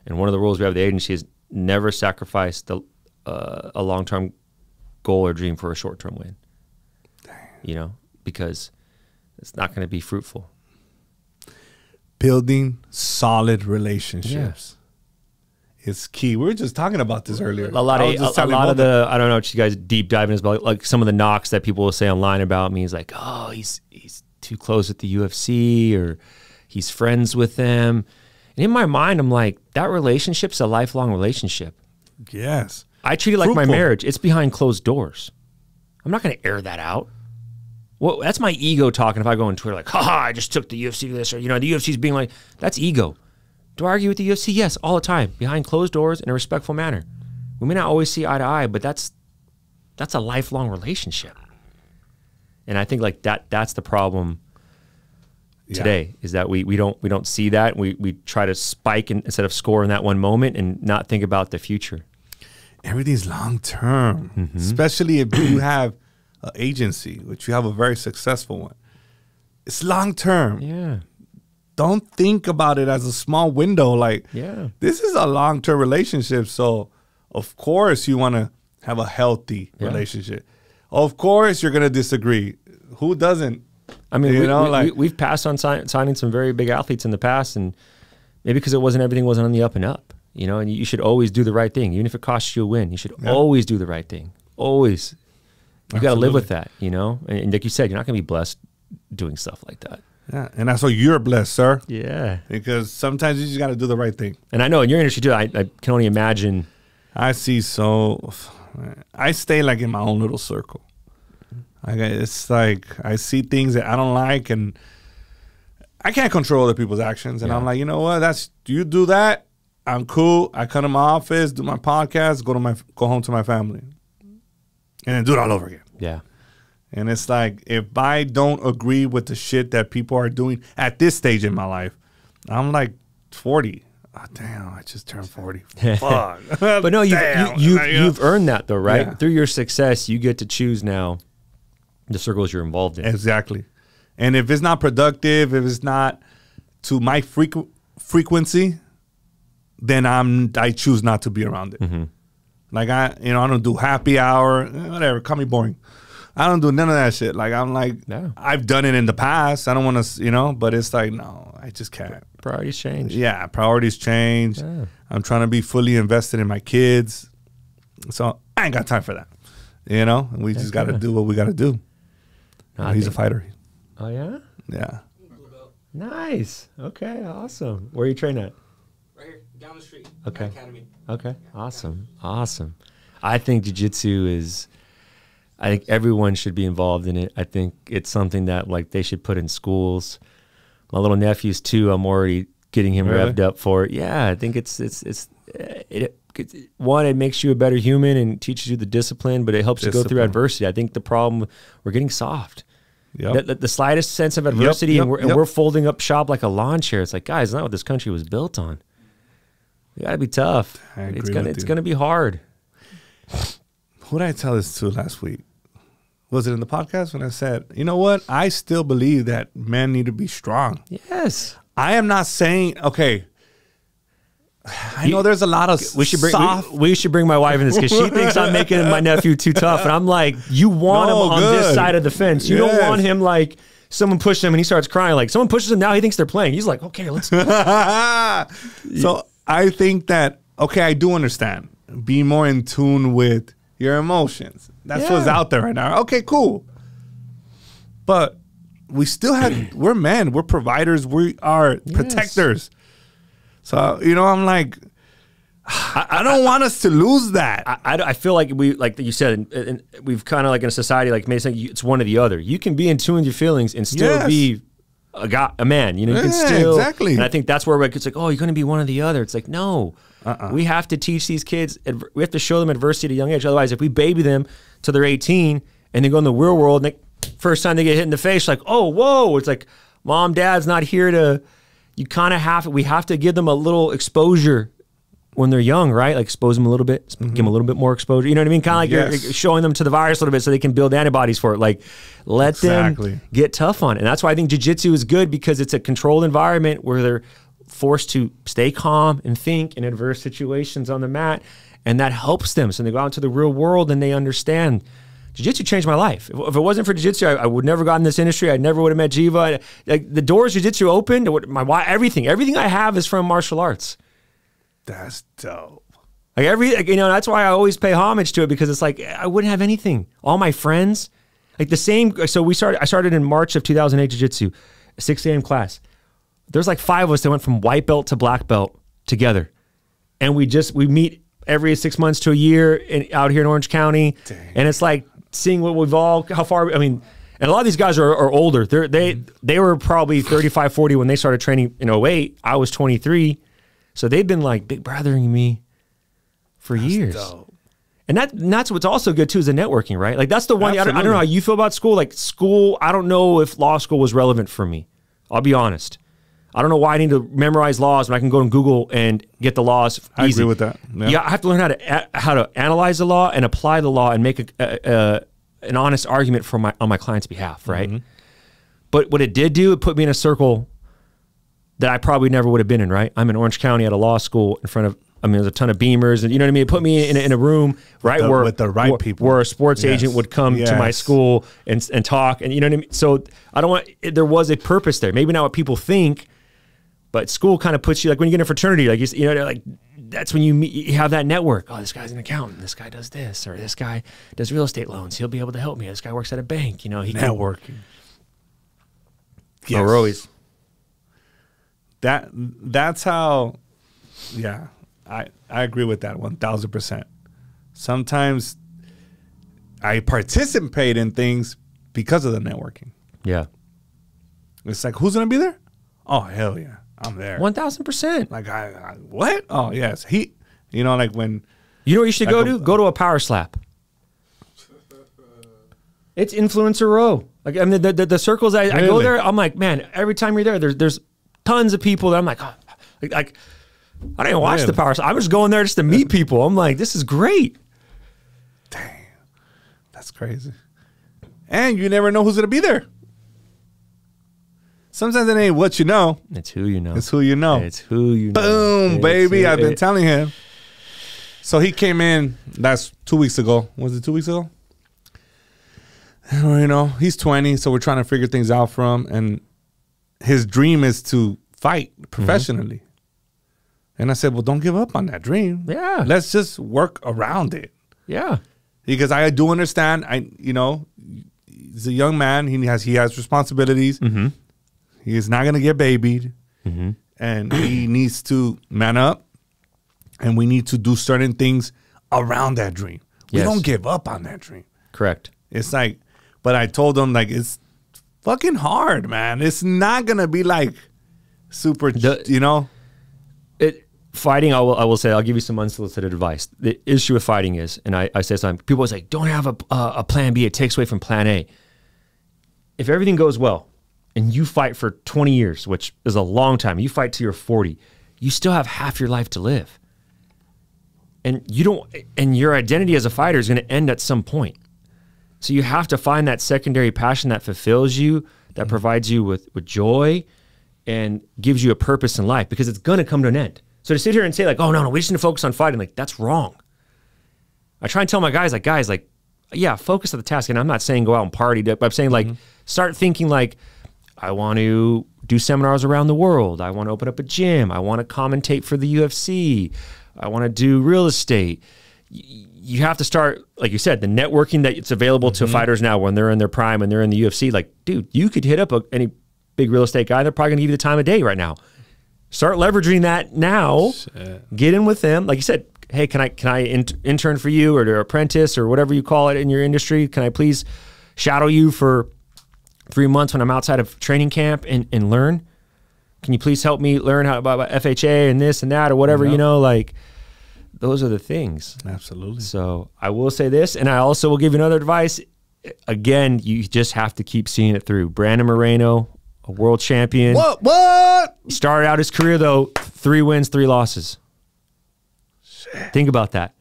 And one of the rules we have at the agency is never sacrifice a long-term goal or dream for a short-term win. Damn. You know, because it's not going to be fruitful. Building solid relationships is key. We were just talking about this earlier. A lot of the, I don't know what you guys deep diving is about, like some of the knocks that people will say online about me is like, oh, he's too close with the UFC, or he's friends with them. And in my mind, I'm like, that relationship's a lifelong relationship. Yes. I treat it like my marriage. It's behind closed doors. I'm not going to air that out. Well, that's my ego talking. If I go on Twitter like, haha, I just took the UFC to this, or, you know, the UFC's being like, that's ego. Do I argue with the UFC? Yes, all the time, behind closed doors in a respectful manner. We may not always see eye to eye, but that's a lifelong relationship. And I think like that's the problem today, is that we don't see that. We try to spike instead of score in that one moment and not think about the future. Everything's long term, especially if you have an agency, which you have a very successful one. It's long term. Yeah. Don't think about it as a small window. Like, this is a long term relationship. So, of course, you want to have a healthy relationship. Of course, you're going to disagree. Who doesn't? I mean, we've passed on signing some very big athletes in the past, and maybe because everything wasn't on the up and up. You know, and you should always do the right thing. Even if it costs you a win, you should always do the right thing. Always. You got to live with that, you know? And like you said, you're not going to be blessed doing stuff like that. Yeah, and that's why you're blessed, sir. Yeah. Because sometimes you just got to do the right thing. And I know in your industry too, I can only imagine. I stay like in my own little circle. It's like I see things that I don't like, and I can't control other people's actions. And I'm like, you know what? You do that. I'm cool. I come to my office, do my podcast, go home to my family, and then do it all over again. Yeah. And it's like, if I don't agree with the shit that people are doing at this stage in my life, I'm like 40. Oh, damn, I just turned 40. Fuck. But no, you've earned that though, right? Yeah. Through your success, you get to choose now the circles you're involved in. Exactly. And if it's not productive, if it's not to my frequency, then I choose not to be around it. Mm-hmm. Like I don't do happy hour, whatever, call me boring. I don't do none of that shit. Like I'm like, No. I've done it in the past. I don't want to, but it's like, no, I just can't. Priorities change. Yeah, priorities change. Yeah. I'm trying to be fully invested in my kids. So I ain't got time for that. And we just got to do what we got to do. No, He's a fighter. Oh, yeah? Yeah. Nice. Okay, awesome. Where are you training at? Right here, down the street. Okay. Academy. Okay, awesome. Awesome. I think jiu-jitsu I think everyone should be involved in it. I think it's something that like they should put in schools. My little nephew's 2. I'm already getting him revved up for it. Yeah, I think one, it makes you a better human and teaches you the discipline, but it helps you go through adversity. I think the problem, we're getting soft. Yep. The slightest sense of adversity, and yep. we're folding up shop like a lawn chair. It's like, guys, not what this country was built on. We got to be tough. It's gonna be hard. Who did I tell this to last week? Was it in the podcast when I said, you know what? I still believe that men need to be strong. Yes. I am not saying, okay, I know there's a lot of we should bring my wife in this because she thinks I'm making my nephew too tough. And I'm like, you want him on this side of the fence. You don't want him like someone pushes him and he starts crying. Like someone pushes him now, he thinks they're playing. He's like, okay, let's. So I think that, okay, I do understand. Be more in tune with your emotions. That's what's out there right now. Okay, cool. But we still we're men. We're providers. We are protectors. So, I'm like, I don't want us to lose that. I feel like like you said, and we've kind of like in a society, like maybe it's one or the other. You can be in tune with your feelings and still be a man. You can still. Exactly. And I think that's where it's like, oh, you're going to be one or the other. It's like, no. We have to teach these kids. We have to show them adversity at a young age. Otherwise, if we baby them till they're 18 and they go in the real world, and first time they get hit in the face, like, oh, whoa. It's like, mom, dad's not here to. You kind of we have to give them a little exposure when they're young, right? Like expose them a little bit, give them a little bit more exposure. You know what I mean? Kind of like you're showing them to the virus a little bit so they can build antibodies for it. Like let them get tough on it. And that's why I think jiu-jitsu is good because it's a controlled environment where they're forced to stay calm and think in adverse situations on the mat. And that helps them. So they go out into the real world and they understand. Jiu-jitsu changed my life. If it wasn't for jiu-jitsu, I would never got in this industry. I never would have met Jiva. Like the doors jiu-jitsu opened. Everything I have is from martial arts. That's dope. Like that's why I always pay homage to it because it's like I wouldn't have anything. All my friends, like the same. So I started in March of 2008 jiu-jitsu, 6 a.m. class. There's like 5 of us that went from white belt to black belt together, and we meet every 6 months to a year out here in Orange County. Dang. And it's like seeing what we've how far. I mean, and a lot of these guys are older. They were probably 35, 40 when they started training in 08. I was 23. So they've been like big brothering me for years. Dope. And that's what's also good too is the networking, right? Like that's the one, I don't know how you feel about school. Like school, I don't know if law school was relevant for me. I'll be honest. I don't know why I need to memorize laws when I can go on Google and get the laws easy. I agree with that. Yeah, I have to learn how to analyze the law and apply the law and make an honest argument on my client's behalf, right? Mm-hmm. But what it did do, it put me in a circle that I probably never would have been in, right? I'm in Orange County at a law school in front of, there's a ton of Beamers, and you know what I mean? It put me in a room, right, with the right people. Where a sports agent would come to my school and talk, and you know what I mean? So there was a purpose there. Maybe not what people think, but school kind of puts you, like when you get in a fraternity, like, like that's when you have that network. Oh, this guy's an accountant. This guy does this, or this guy does real estate loans. He'll be able to help me. This guy works at a bank. Networking. Yes. we're always. That's how. Yeah, I agree with that 1,000%. Sometimes I participate in things because of the networking. Yeah. It's like, who's gonna be there? Oh hell yeah, I'm there. 1,000%. Like I what? Oh yes, you know, like when. You know what you should Like go to? Go to a power slap. It's influencer row. Like, I mean, the circles I go there, I'm like, man, every time you're there, there's tons of people that I'm like, oh, like I don't even watch the power slap. I'm just going there just to meet people. I'm like, this is great. Damn, that's crazy. And you never know who's gonna be there. Sometimes it ain't what you know. It's who you know. It's who you know. It's who you know. Boom, baby. I've been telling him. So he came in, that's 2 weeks ago. Was it 2 weeks ago? You know, he's 20, so we're trying to figure things out for him. And his dream is to fight professionally. And I said, well, don't give up on that dream. Yeah. Let's just work around it. Yeah. Because I do understand, he's a young man. He has responsibilities. Mm-hmm. He is not going to get babied. Mm-hmm. And he needs to man up. And we need to do certain things around that dream. We Yes. don't give up on that dream. Correct. It's like, but I told him, like, it's fucking hard, man. It's not going to be like super, Fighting, I will say, I'll give you some unsolicited advice. The issue with fighting is, and I say something, people always like, don't have a plan B. It takes away from plan A. If everything goes well and you fight for 20 years, which is a long time, you fight till you're 40, you still have half your life to live. And your identity as a fighter is going to end at some point. So you have to find that secondary passion that fulfills you, that provides you with joy and gives you a purpose in life, because it's going to come to an end. So to sit here and say like, oh no, we just need to focus on fighting, like that's wrong. I try and tell my guys, yeah, focus on the task. And I'm not saying go out and party, but I'm saying like, start thinking like, I want to do seminars around the world. I want to open up a gym. I want to commentate for the UFC. I want to do real estate. You have to start, like you said, the networking that it's available to fighters now when they're in their prime and they're in the UFC. Like, dude, you could hit up any big real estate guy. They're probably going to give you the time of day right now. Start leveraging that now. Shit. Get in with them. Like you said, hey, can I intern for you or apprentice or whatever you call it in your industry? Can I please shadow you for 3 months when I'm outside of training camp and learn? Can you please help me learn how about FHA and this and that or whatever, like those are the things. Absolutely. So I will say this, and I also will give you another advice. Again, you just have to keep seeing it through. Brandon Moreno, a world champion. What? He started out his career though, 3 wins, 3 losses. Shit. Think about that.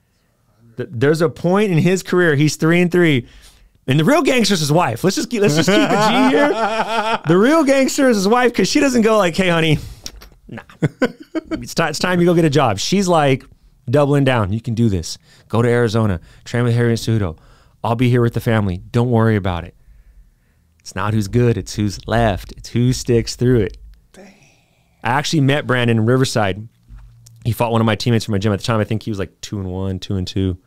There's a point in his career, he's 3-3. And the real gangster is his wife. Let's just keep it G here. The real gangster is his wife, because she doesn't go like, hey, honey, nah. It's time you go get a job. She's like doubling down. You can do this. Go to Arizona. Train with Harry and Cejudo. I'll be here with the family. Don't worry about it. It's not who's good. It's who's left. It's who sticks through it. Dang. I actually met Brandon in Riverside. He fought one of my teammates from my gym at the time. I think he was like 2-1, 2-2.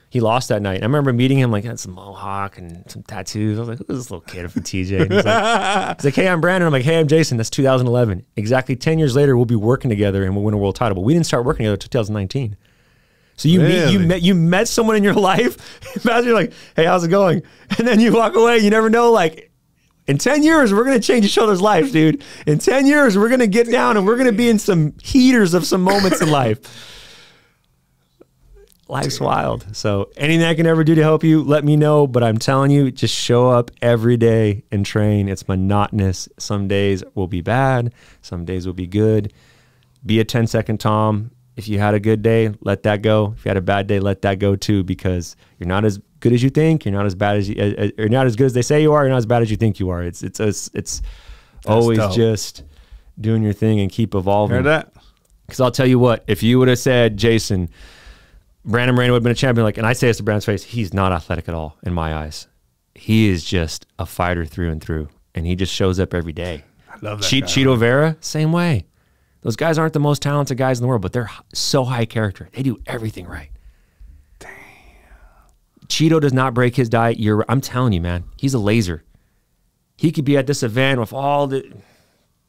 He lost that night. I remember meeting him, like, he had some mohawk and some tattoos. I was like, who's this little kid from TJ? And he's like, hey, I'm Brandon. I'm like, hey, I'm Jason. That's 2011. Exactly 10 years later, we'll be working together and we'll win a world title. But we didn't start working together until 2019. So you met someone in your life. Imagine you're like, hey, how's it going? And then you walk away. You never know, like, in 10 years, we're going to change each other's lives, dude. In 10 years, we're going to get down and we're going to be in some heaters of some moments in life. Life's wild. So anything I can ever do to help you, let me know. But I'm telling you, just show up every day and train. It's monotonous. Some days will be bad. Some days will be good. Be a 10-second Tom. If you had a good day, let that go. If you had a bad day, let that go too, because you're not as good as you think. You're not as bad as you're not as good as they say you are. You're not as bad as you think you are. It's always dope. Just doing your thing and keep evolving. Heard that? Because I'll tell you what, if you would have said, Jason, Brandon Moreno would have been a champion, and I say this to Brandon's face, he's not athletic at all in my eyes. He is just a fighter through and through, and he just shows up every day. I love that. Chito Vera, same way. Those guys aren't the most talented guys in the world, but they're so high character. They do everything right. Damn. Chito does not break his diet. I'm telling you, man, he's a laser. He could be at this event with all the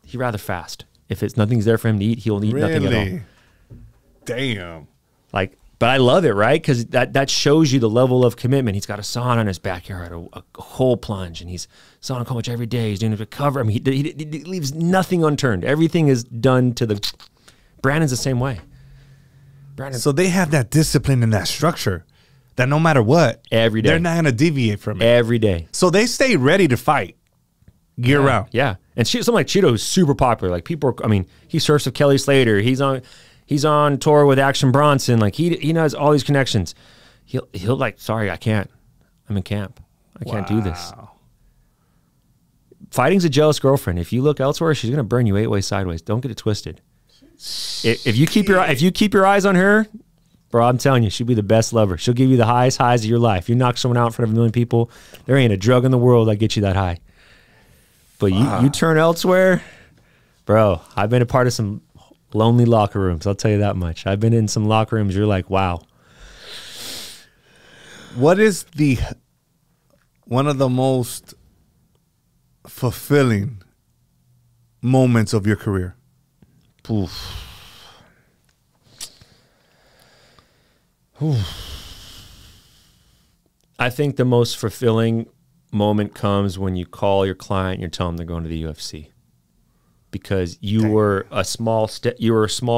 He'd rather fast. If it's nothing's there for him to eat, he'll eat nothing at all. Damn. Like, but I love it, right? Because that shows you the level of commitment. He's got a sauna in his backyard, a cold plunge, and he's sauna coach every day. He's doing it to cover. I mean, he leaves nothing unturned. Everything is done to the. Brandon's the same way. So they have that discipline and that structure that no matter what, every day they're not going to deviate from it. Every day. So they stay ready to fight year round. Yeah, and something like Chito is super popular. Like people, I mean, he surfs with Kelly Slater. He's on tour with Action Bronson. Like he knows all these connections. He'll like, sorry, I can't. I'm in camp. I can't do this. Fighting's a jealous girlfriend. If you look elsewhere, she's gonna burn you 8 ways sideways. Don't get it twisted. If you keep your eyes on her, bro, I'm telling you, she'll be the best lover. She'll give you the highest highs of your life. You knock someone out in front of 1 million people, there ain't a drug in the world that gets you that high. But you turn elsewhere, bro. I've been a part of some lonely locker rooms. I'll tell you that much. I've been in some locker rooms. You're like, wow. What is one of the most fulfilling moments of your career? Oof. I think the most fulfilling moment comes when you call your client and you tell them they're going to the UFC, because you were a small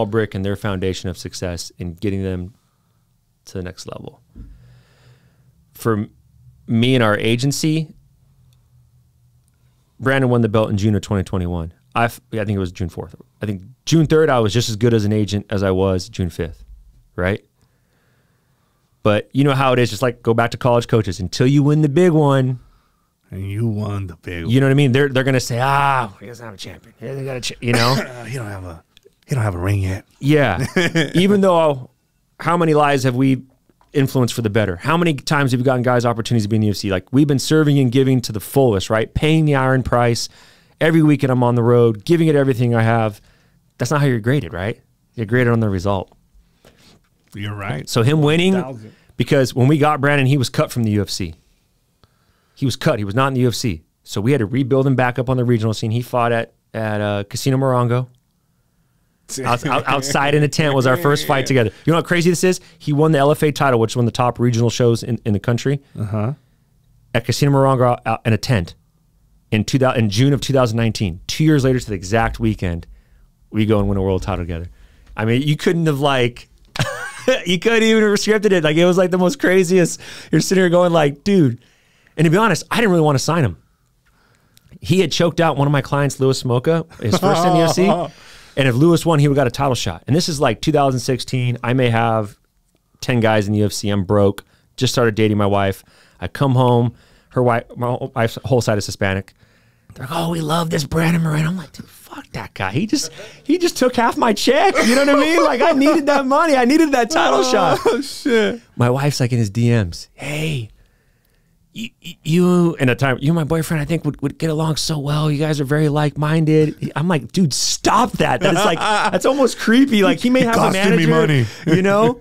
brick in their foundation of success in getting them to the next level. For me and our agency, Brandon won the belt in June of 2021. I think it was June 4th. I think June 3rd, I was just as good as an agent as I was June 5th, right? But you know how it is, just like go back to college coaches. Until you win the big one. And you won the big one. You know what I mean? They're going to say, he doesn't have a champion. Yeah, they got you know? He don't have a ring yet. Yeah. Even though, how many lives have we influenced for the better? How many times have we gotten guys opportunities to be in the UFC? Like, we've been serving and giving to the fullest, right? Paying the iron price. Every weekend I'm on the road, giving it everything I have. That's not how you're graded, right? You're graded on the result. You're right. So him winning, because when we got Brandon, he was cut from the UFC. He was cut. He was not in the UFC. So we had to rebuild him back up on the regional scene. He fought at Casino Morongo. Outside in a tent was our first fight together. You know how crazy this is? He won the LFA title, which is one of the top regional shows in the country, at Casino Morongo in a tent in June of 2019. 2 years later to the exact weekend, we go and win a world title together. I mean, you couldn't have like... you couldn't even have scripted it. Like, it was like the most craziest. You're sitting here going like, dude. And to be honest, I didn't really want to sign him. He had choked out one of my clients, Louis Smoka, his first in the UFC. And if Louis won, he would have got a title shot. And this is like 2016. I may have 10 guys in the UFC. I'm broke. Just started dating my wife. I come home. My wife's whole side is Hispanic. They're like, oh, we love this Brandon Moreno. I'm like, dude, fuck that guy. He just took half my check. You know what I mean? Like, I needed that money. I needed that title shot. Oh, shit. My wife's like in his DMs. Hey, you and at the time, you and my boyfriend, I think would get along so well. You guys are very like-minded. I'm like, dude, stop that. That is like, that's almost creepy. Like, he may have a manager, me money. You know?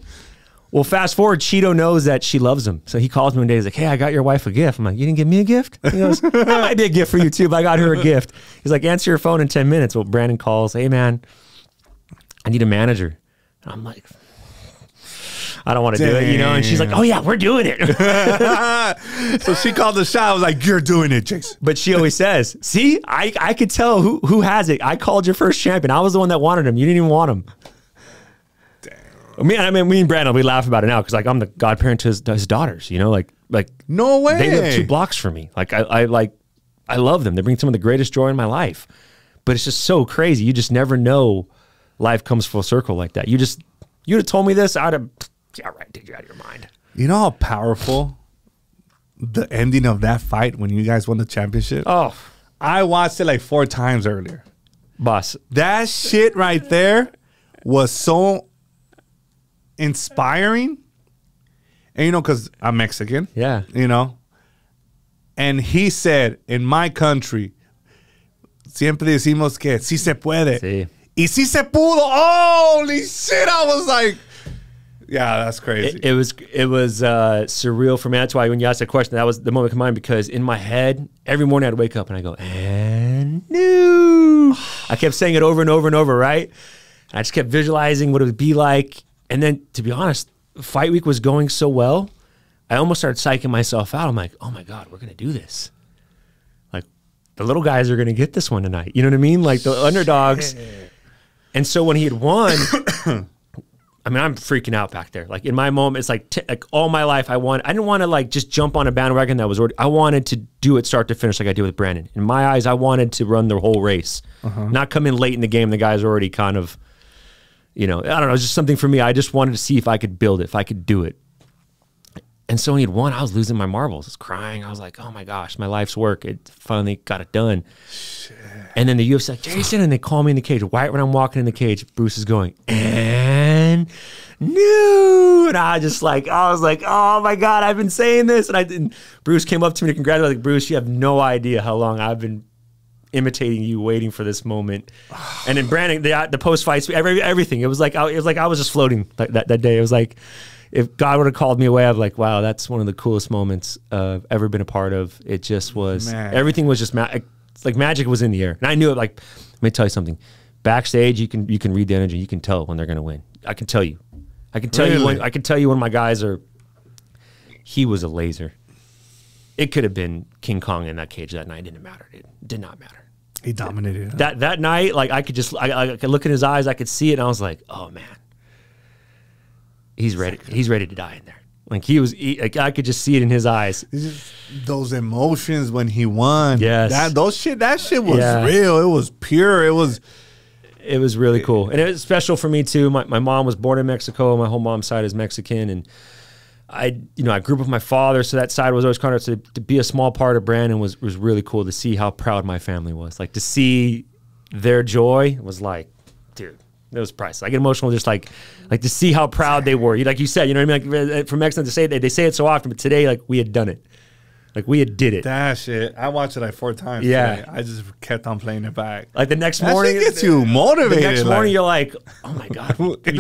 Well, fast forward, Chito knows that she loves him. So he calls me one day. He's like, hey, I got your wife a gift. I'm like, you didn't give me a gift? He goes, that might be a gift for you too, but I got her a gift. He's like, answer your phone in 10 minutes. Well, Brandon calls, hey, man, I need a manager. And I'm like, I don't want to do it, you know? And she's like, oh, yeah, we're doing it. So she called the shot. I was like, you're doing it, Jason. But she always says, see, I could tell who has it. I called your first champion. I was the one that wanted him. You didn't even want him. Me and Brandon, we laugh about it now because like I'm the godparent to his daughters, you know, like no way. They live 2 blocks from me. Like I love them. They bring some of the greatest joy in my life. But it's just so crazy. You just never know life comes full circle like that. You'd have told me this, I'd have, yeah, right, dude, you're out of your mind. You know how powerful the ending of that fight when you guys won the championship? Oh, I watched it like 4 times earlier. Boss. That shit right there was so inspiring. And you know, because I'm Mexican. Yeah. You know? And he said, in my country, siempre decimos que sí se puede. Sí. Y sí se pudo. Holy shit. I was like, yeah, that's crazy. It was surreal for me. That's why when you asked that question, that was the moment of mine, because in my head, every morning I'd wake up and I go, and new. I kept saying it over and over and over, right? And I just kept visualizing what it would be like. And then, to be honest, fight week was going so well, I almost started psyching myself out. I'm like, oh my God, we're going to do this. Like, the little guys are going to get this one tonight. You know what I mean? Like, the underdogs. And so when he had won, I mean, I'm freaking out back there. Like, in my moment, it's like all my life, I didn't want to like just jump on a bandwagon that was already, I wanted to do it start to finish like I did with Brandon. In my eyes, I wanted to run the whole race, not come in late in the game. The guys already kind of, you know, I don't know, it was just something for me. I just wanted to see if I could build it, if I could do it. And so when he had won, I was losing my marbles. I was crying. I was like, oh my gosh, my life's work. It finally got it done. Shit. And then the UFC like, Jason, and they call me in the cage. Right when I'm walking in the cage, Bruce is going, and no. And I was like, oh my God, I've been saying this. And Bruce came up to me to congratulate. Like, Bruce, you have no idea how long I've been imitating you, waiting for this moment. And then Brandon, the post fights, everything. It was like I was just floating that day. It was like, if God would have called me away, I'd be like, wow, that's one of the coolest moments I've ever been a part of. It just was, everything was just, it's like magic was in the air. And I knew it. Like, let me tell you something. Backstage, you can read the energy. You can tell when they're going to win. I can tell you. I can tell you when my guys are, he was a laser. It could have been King Kong in that cage that night. It didn't matter. It did not matter. He dominated. That night, like I could look in his eyes. I could see it. And I was like, oh man. He's ready. He's ready to die in there. Like like I could just see it in his eyes. Those emotions when he won. Yes. That shit was real. It was pure. It was really cool. And it was special for me too. My mom was born in Mexico. My whole mom's side is Mexican. And I grew up with my father. So that side was always kind of to be a small part of Brandon was really cool to see how proud my family was. Like to see their joy was like, dude. It was priceless. I get emotional just like to see how proud they were. Like you said, you know what I mean? Like from Mexico to say it, they say it so often, but today, like we had done it. Like we had did it. That shit. I watched it like 4 times. Yeah. Today. I just kept on playing it back. Like the next morning. That shit gets you motivated. The next morning you're like, oh my God. It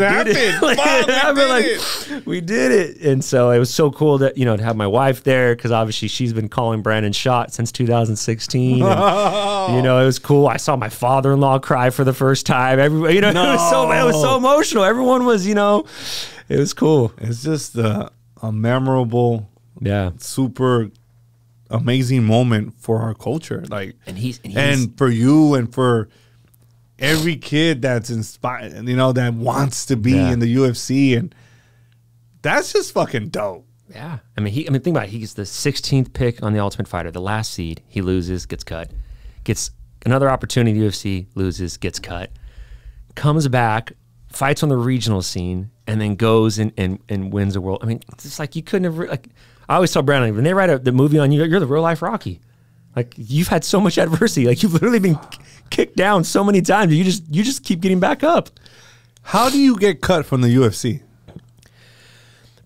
happened. We did it. And so it was so cool that, to have my wife there because obviously she's been calling Brandon shot since 2016. And, it was cool. I saw my father-in-law cry for the first time. Everybody, it was so emotional. Everyone was, it was cool. It's just a memorable, super amazing moment for our culture, like, and for you and for every kid that's inspired, that wants to be in the UFC, and that's just fucking dope. Yeah, I mean, think about it. He's the 16th pick on the Ultimate Fighter, the last seed. He loses, gets cut, gets another opportunity. UFC loses, gets cut, comes back, fights on the regional scene, and then goes and wins the world. I mean, it's like you couldn't have like. I always tell Brandon, when they write the movie on you, you're the real life Rocky. Like you've had so much adversity. Like you've literally been kicked down so many times. You just keep getting back up. How do you get cut from the UFC?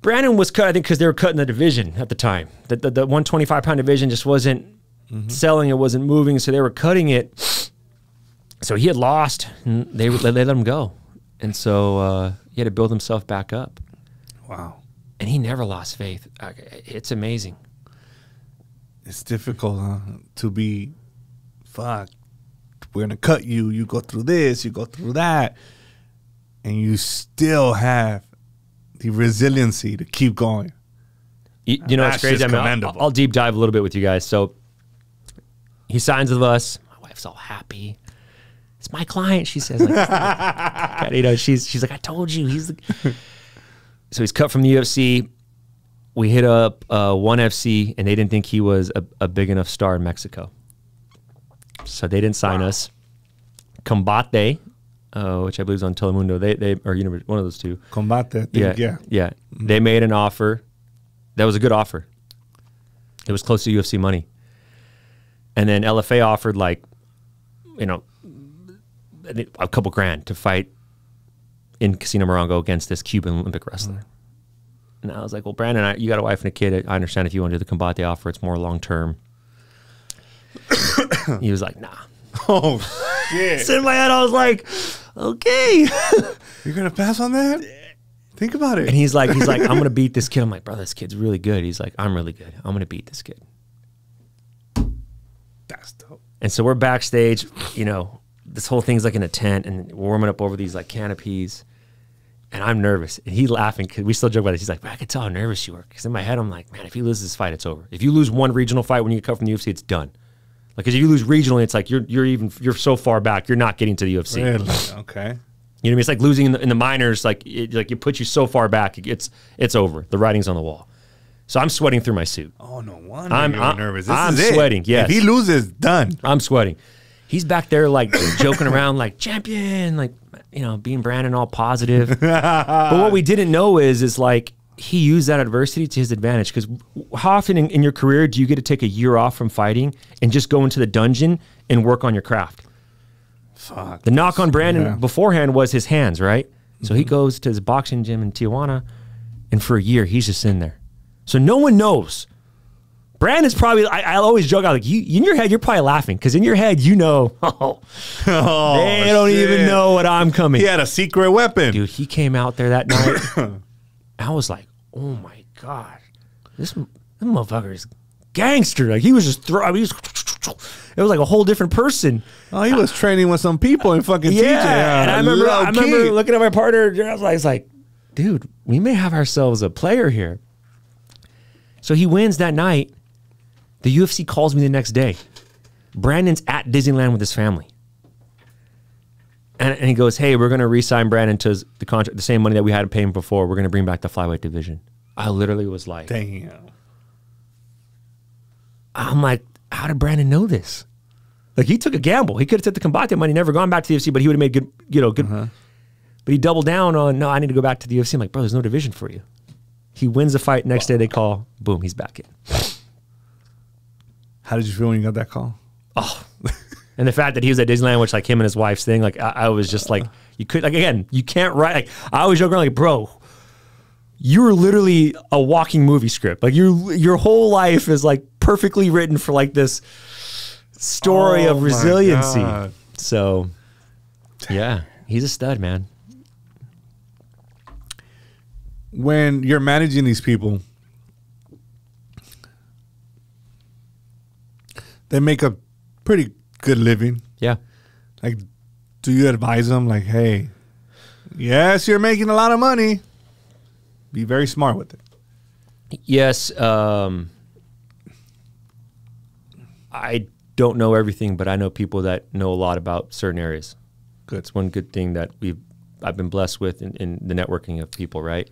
Brandon was cut, I think, because they were cutting the division at the time. The 125-pound division just wasn't selling. It wasn't moving, so they were cutting it. So he had lost, and they let him go. And so he had to build himself back up. Wow. And he never lost faith. It's amazing. It's difficult, huh? To be, fuck, we're going to cut you. You go through this, you go through that. And you still have the resiliency to keep going. You know, it's crazy. I'll deep dive a little bit with you guys. So he signs with us. My wife's all happy. It's my client, she says. Like, she's like, I told you. He's the... So he's cut from the UFC. We hit up ONE FC, and they didn't think he was a big enough star in Mexico. So they didn't sign us. Combate, which I believe is on Telemundo, they or one of those two. Combate, I think, yeah. Mm-hmm. They made an offer. That was a good offer. It was close to UFC money. And then LFA offered a couple grand to fight in Casino Morongo against this Cuban Olympic wrestler. And I was like, well, Brandon, you got a wife and a kid. I understand if you want to do the Combate offer. It's more long-term. He was like, nah. Oh, shit. So in my head, I was like, okay. You're going to pass on that? Think about it. And he's like, I'm going to beat this kid. I'm like, bro, this kid's really good. He's like, I'm really good. I'm going to beat this kid. That's dope. And so we're backstage, this whole thing's like in a tent and warming up over these like canopies. And I'm nervous. And he's laughing because we still joke about this. He's like, I could tell how nervous you were. Because in my head, I'm like, man, if he loses this fight, it's over. If you lose one regional fight when you cut from the UFC, it's done. Like, because if you lose regionally, it's like you're so far back, you're not getting to the UFC. Really? Okay. You know what I mean? It's like losing in the minors. Like it puts you so far back, it's over. The writing's on the wall. So I'm sweating through my suit. Oh, no wonder you're nervous. I'm sweating. Yes. If he loses, done. I'm sweating. He's back there like joking around like champion, like, you know, being Brandon all positive. But what we didn't know is like he used that adversity to his advantage. Because how often in your career do you get to take a year off from fighting and just go into the dungeon and work on your craft? Fuck. The knock on Brandon beforehand was his hands, right? So he goes to his boxing gym in Tijuana, and for a year he's just in there. So no one knows. Brandon's probably, I always joke out, like, in your head, you're probably laughing, because in your head, you know, they don't even know what I'm coming. He had a secret weapon. Dude, he came out there that night. I was like, oh my God, this motherfucker is gangster. Like, he was just it was like a whole different person. Oh, he was training with some people in fucking TJ. And I remember looking at my partner, I was like, dude, we may have ourselves a player here. So he wins that night. The UFC calls me the next day. Brandon's at Disneyland with his family. And he goes, hey, we're going to re-sign Brandon to the contract, the same money that we had to pay him before. We're going to bring back the flyweight division. I literally was like, damn. I'm like, how did Brandon know this? Like, he took a gamble. He could have took the combate money, never gone back to the UFC, but he would have made good, good. But he doubled down on, no, I need to go back to the UFC. I'm like, bro, there's no division for you. He wins the fight. Next day they call, boom, he's back in. How did you feel when you got that call? Oh, and the fact that he was at Disneyland, which like him and his wife's thing, like I was just like, you could, like, again, you can't write. Like, I always joke around, like, bro, you're literally a walking movie script. Like, your whole life is like perfectly written for like this story of resiliency. So, yeah, he's a stud, man. When you're managing these people, they make a pretty good living. Yeah. Like, do you advise them, like, hey, yes, you're making a lot of money. Be very smart with it. Yes. I don't know everything, but I know people that know a lot about certain areas. Good. It's one good thing that I've been blessed with in the networking of people, right?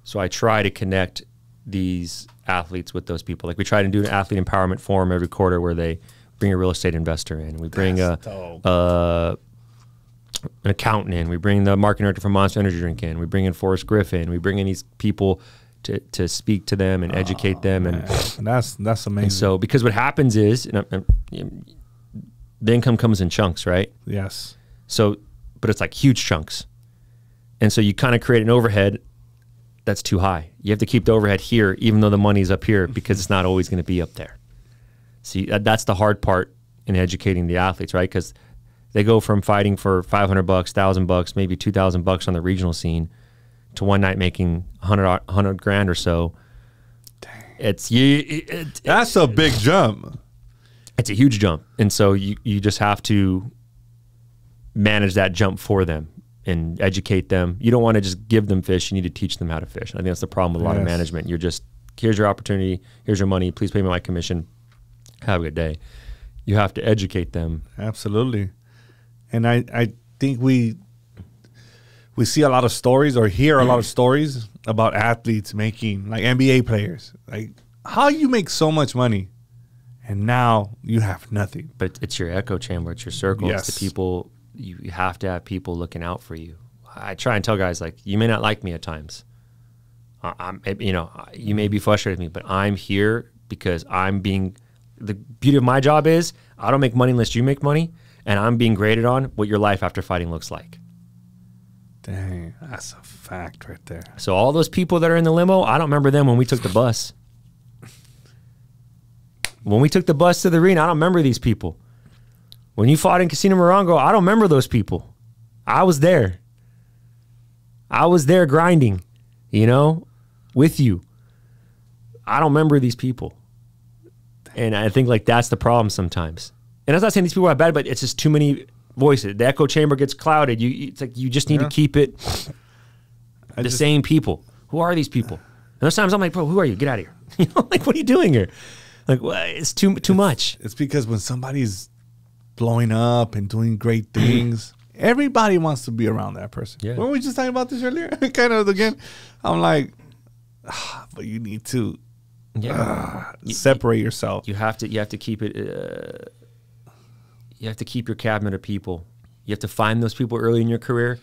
So I try to connect these athletes with those people. Like, we try to do an athlete empowerment forum every quarter where they bring a real estate investor in. We bring an accountant in. We bring the marketing director from Monster Energy Drink in. We bring in Forrest Griffin. We bring in these people to speak to them and educate them. Man. And that's amazing. And so, because what happens is, the income comes in chunks, right? Yes. So, but it's like huge chunks. And so you kind of create an overhead that's too high. You have to keep the overhead here, even though the money's up here, because it's not always going to be up there. See, that's the hard part in educating the athletes, right? Because they go from fighting for $500, $1,000, maybe $2,000 on the regional scene to one night making 100 grand or so. Dang. That's a big jump. It's a huge jump. And so you just have to manage that jump for them and educate them. You don't want to just give them fish. You need to teach them how to fish. I think that's the problem with a lot of management. You're just, here's your opportunity. Here's your money. Please pay me my commission. Have a good day. You have to educate them. Absolutely. And I think we see a lot of stories or hear a lot of stories about athletes making, like NBA players. Like, how you make so much money and now you have nothing. But it's your echo chamber. It's your circle. Yes. It's the people. You have to have people looking out for you. I try and tell guys, like, you may not like me at times. You may be frustrated with me, but I'm here because the beauty of my job is I don't make money unless you make money, and I'm being graded on what your life after fighting looks like. Dang, that's a fact right there. So all those people that are in the limo, I don't remember them when we took the bus. When we took the bus to the arena, I don't remember these people. When you fought in Casino Morongo, I don't remember those people. I was there. I was there grinding, with you. I don't remember these people. And I think, like, that's the problem sometimes. And I'm not saying these people are bad, but it's just too many voice it. The echo chamber gets clouded. It's like you just need to keep it the same people. Who are these people? And those times I'm like, bro, who are you? Get out of here. You know, like, what are you doing here? Like, well, it's too much. It's because when somebody's blowing up and doing great things, everybody wants to be around that person. Yeah. Weren't we just talking about this earlier? Kind of again. I'm like, but you need to separate yourself. You have to keep it. You have to keep your cabinet of people. You have to find those people early in your career.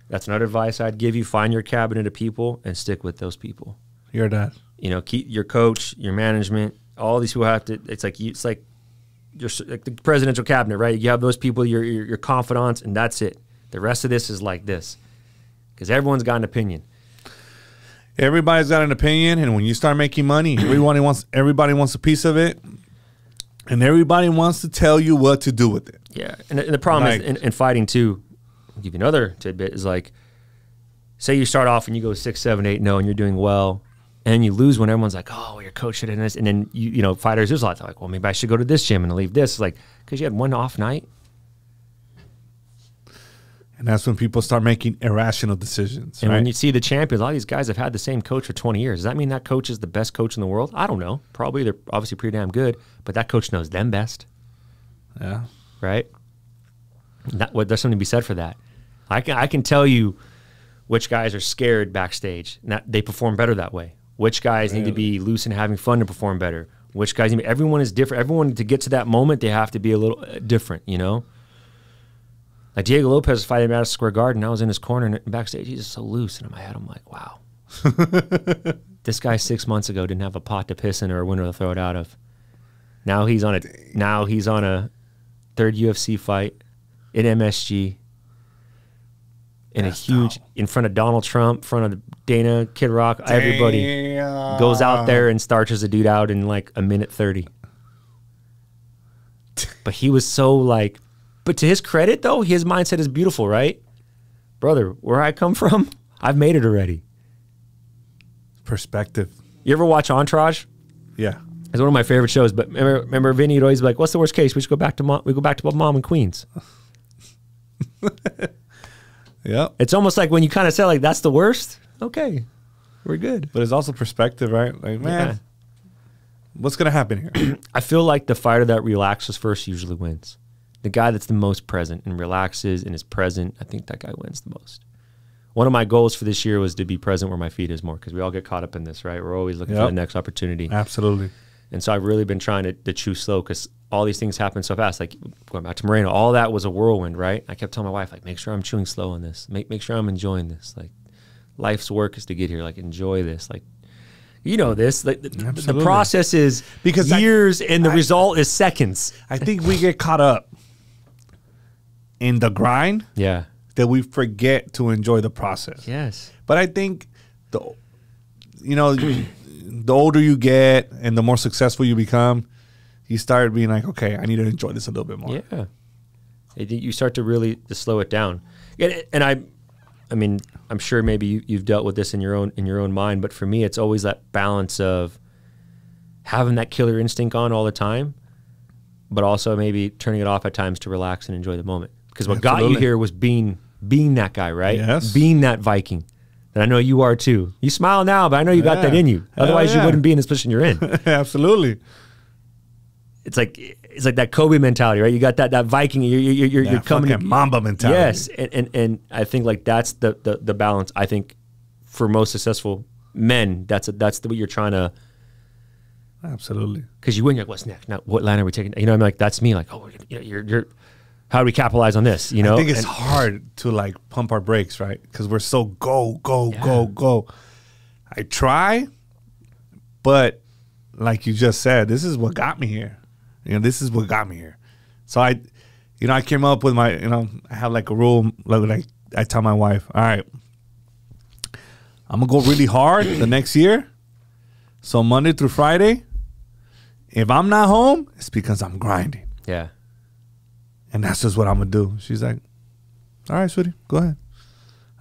That's another advice I'd give you. Find your cabinet of people and stick with those people. You're that. You know, keep your coach, your management. All these people have to. It's like you're like the presidential cabinet, right? You have those people, your confidants, and that's it. The rest of this is like this, because everyone's got an opinion. Everybody's got an opinion, and when you start making money, everybody wants a piece of it, and everybody wants to tell you what to do with it. Yeah, and the problem is in fighting too. I'll give you another tidbit is like, say you start off and you go 6, 7, 8, and you're doing well, and you lose when everyone's like, oh, well, your coach should have done this, and then you know fighters, there's a lot like, well, maybe I should go to this gym and leave this. It's like, because you had one off night. And that's when people start making irrational decisions. And when you see the champions, a lot of these guys have had the same coach for 20 years. Does that mean that coach is the best coach in the world? I don't know. Probably. They're obviously pretty damn good, but that coach knows them best. Yeah. Right? There's something to be said for that. I can tell you which guys are scared backstage. And they perform better that way. Which guys need to be loose and having fun to perform better. Which guys, everyone is different. Everyone, to get to that moment, they have to be a little different, you know? Like Diego Lopez was fighting at Square Garden. I was in his corner and backstage. He's just so loose. And in my head, I'm like, wow. This guy 6 months ago didn't have a pot to piss in or a window to throw it out of. Now he's on a third UFC fight in MSG. In front of Donald Trump, in front of Dana, Kid Rock, everybody goes out there and starches a dude out in like a minute 30. But he was so like, but to his credit though, his mindset is beautiful, right? Brother, where I come from, I've made it already. Perspective. You ever watch Entourage? Yeah. It's one of my favorite shows, but remember Vinny would always be like, what's the worst case? We should go back to Mom in Queens. Yeah. It's almost like when you kind of say like, that's the worst. Okay, we're good. But it's also perspective, right? Like, man, what's going to happen here? I feel like the fighter that relaxes first usually wins. The guy that's the most present and relaxes and is present, I think that guy wins the most. One of my goals for this year was to be present where my feet is more, because we all get caught up in this, right? We're always looking for the next opportunity. Absolutely. And so I've really been trying to choose slow, because all these things happen so fast. Like going back to Moreno, all that was a whirlwind, right? I kept telling my wife, like, make sure I'm chewing slow on this. Make sure I'm enjoying this. Like, life's work is to get here. Like, enjoy this. Like, you know this. Like, the process is because years, and the result is seconds. I think we get caught up in the grind. Yeah. That we forget to enjoy the process. Yes. But I think the older you get and the more successful you become, you start being like, okay, I need to enjoy this a little bit more. Yeah. You start to really slow it down. And I mean, I'm sure maybe you've dealt with this in your own mind, but for me, it's always that balance of having that killer instinct on all the time, but also maybe turning it off at times to relax and enjoy the moment. Because what got you here was being that guy, right? Yes. Being that Viking. And I know you are too. You smile now, but I know you got that in you. Otherwise, you wouldn't be in this position you're in. Absolutely. It's like that Kobe mentality, right? You got that Viking. You're coming fucking Mamba mentality. Yes, and I think like that's the balance. I think for most successful men, that's what you're trying to. Absolutely. Because you win, you're like, what's next? Now, what line are we taking? You know, I'm like, that's me. Like, oh, you're. How do we capitalize on this? You know, I think it's hard to like pump our brakes, right? Because we're so go. I try, but like you just said, this is what got me here. This is what got me here. So I came up with my, I have like a rule, like I tell my wife, all right, I'm gonna go really hard the next year. So Monday through Friday, if I'm not home, it's because I'm grinding. Yeah. And that's just what I'm going to do. She's like, all right, sweetie, go ahead.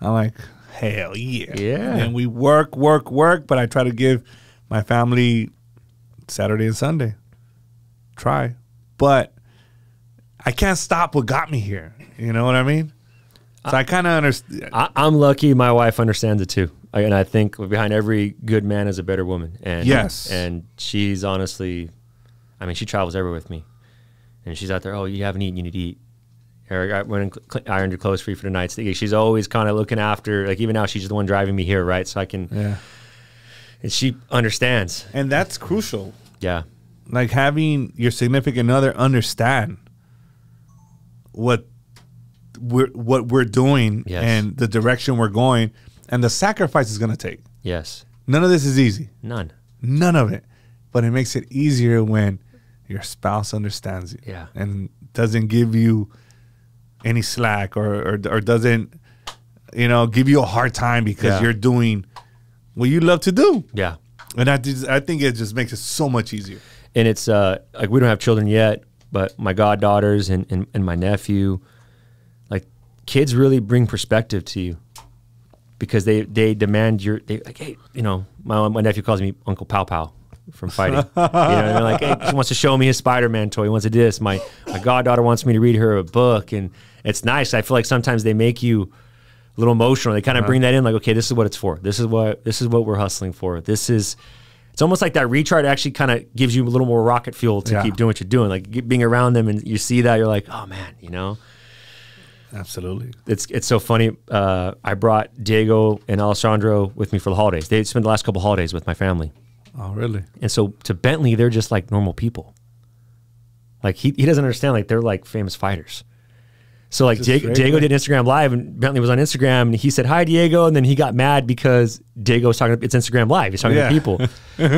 I'm like, hell yeah. Yeah. And we work, but I try to give my family Saturday and Sunday. Try. But I can't stop what got me here. You know what I mean? So I kind of understand. I'm lucky my wife understands it too. And I think behind every good man is a better woman. And Yes. And she's honestly, I mean, she travels everywhere with me. And she's out there, oh, you haven't eaten, you need to eat. Or I went and ironed your clothes for you for the night. So she's always kind of looking after, like even now she's the one driving me here, right? So I can, and she understands. And that's crucial. Yeah. Like having your significant other understand what we're doing Yes. and the direction we're going and the sacrifice it's going to take. Yes. None of this is easy. None. None of it. But it makes it easier when your spouse understands you. Yeah. And doesn't give you any slack or doesn't, you know, give you a hard time because you're doing what you love to do. Yeah. And I think it just makes it so much easier. And it's like we don't have children yet, but my goddaughters and my nephew, like kids really bring perspective to you because they demand they like, hey, you know, my nephew calls me Uncle Pow Pow from fighting. You know, and like, hey, he wants to show me his Spider-Man toy. He wants to do this. My goddaughter wants me to read her a book, and it's nice. I feel like sometimes they make you a little emotional. They kind of bring that in, like, okay, this is what it's for. This is what we're hustling for. It's almost like that recharge actually kind of gives you a little more rocket fuel to keep doing what you're doing. Like being around them and you see that, you're like, oh man, you know. Absolutely. It's so funny. I brought Diego and Alessandro with me for the holidays. They spent the last couple holidays with my family. Oh, really? And so to Bentley, they're just like normal people. Like he doesn't understand, like they're like famous fighters. So like Diego did Instagram Live and Bentley was on Instagram and he said, hi, Diego. And then he got mad because Diego was talking, it's Instagram Live. He's talking to people. You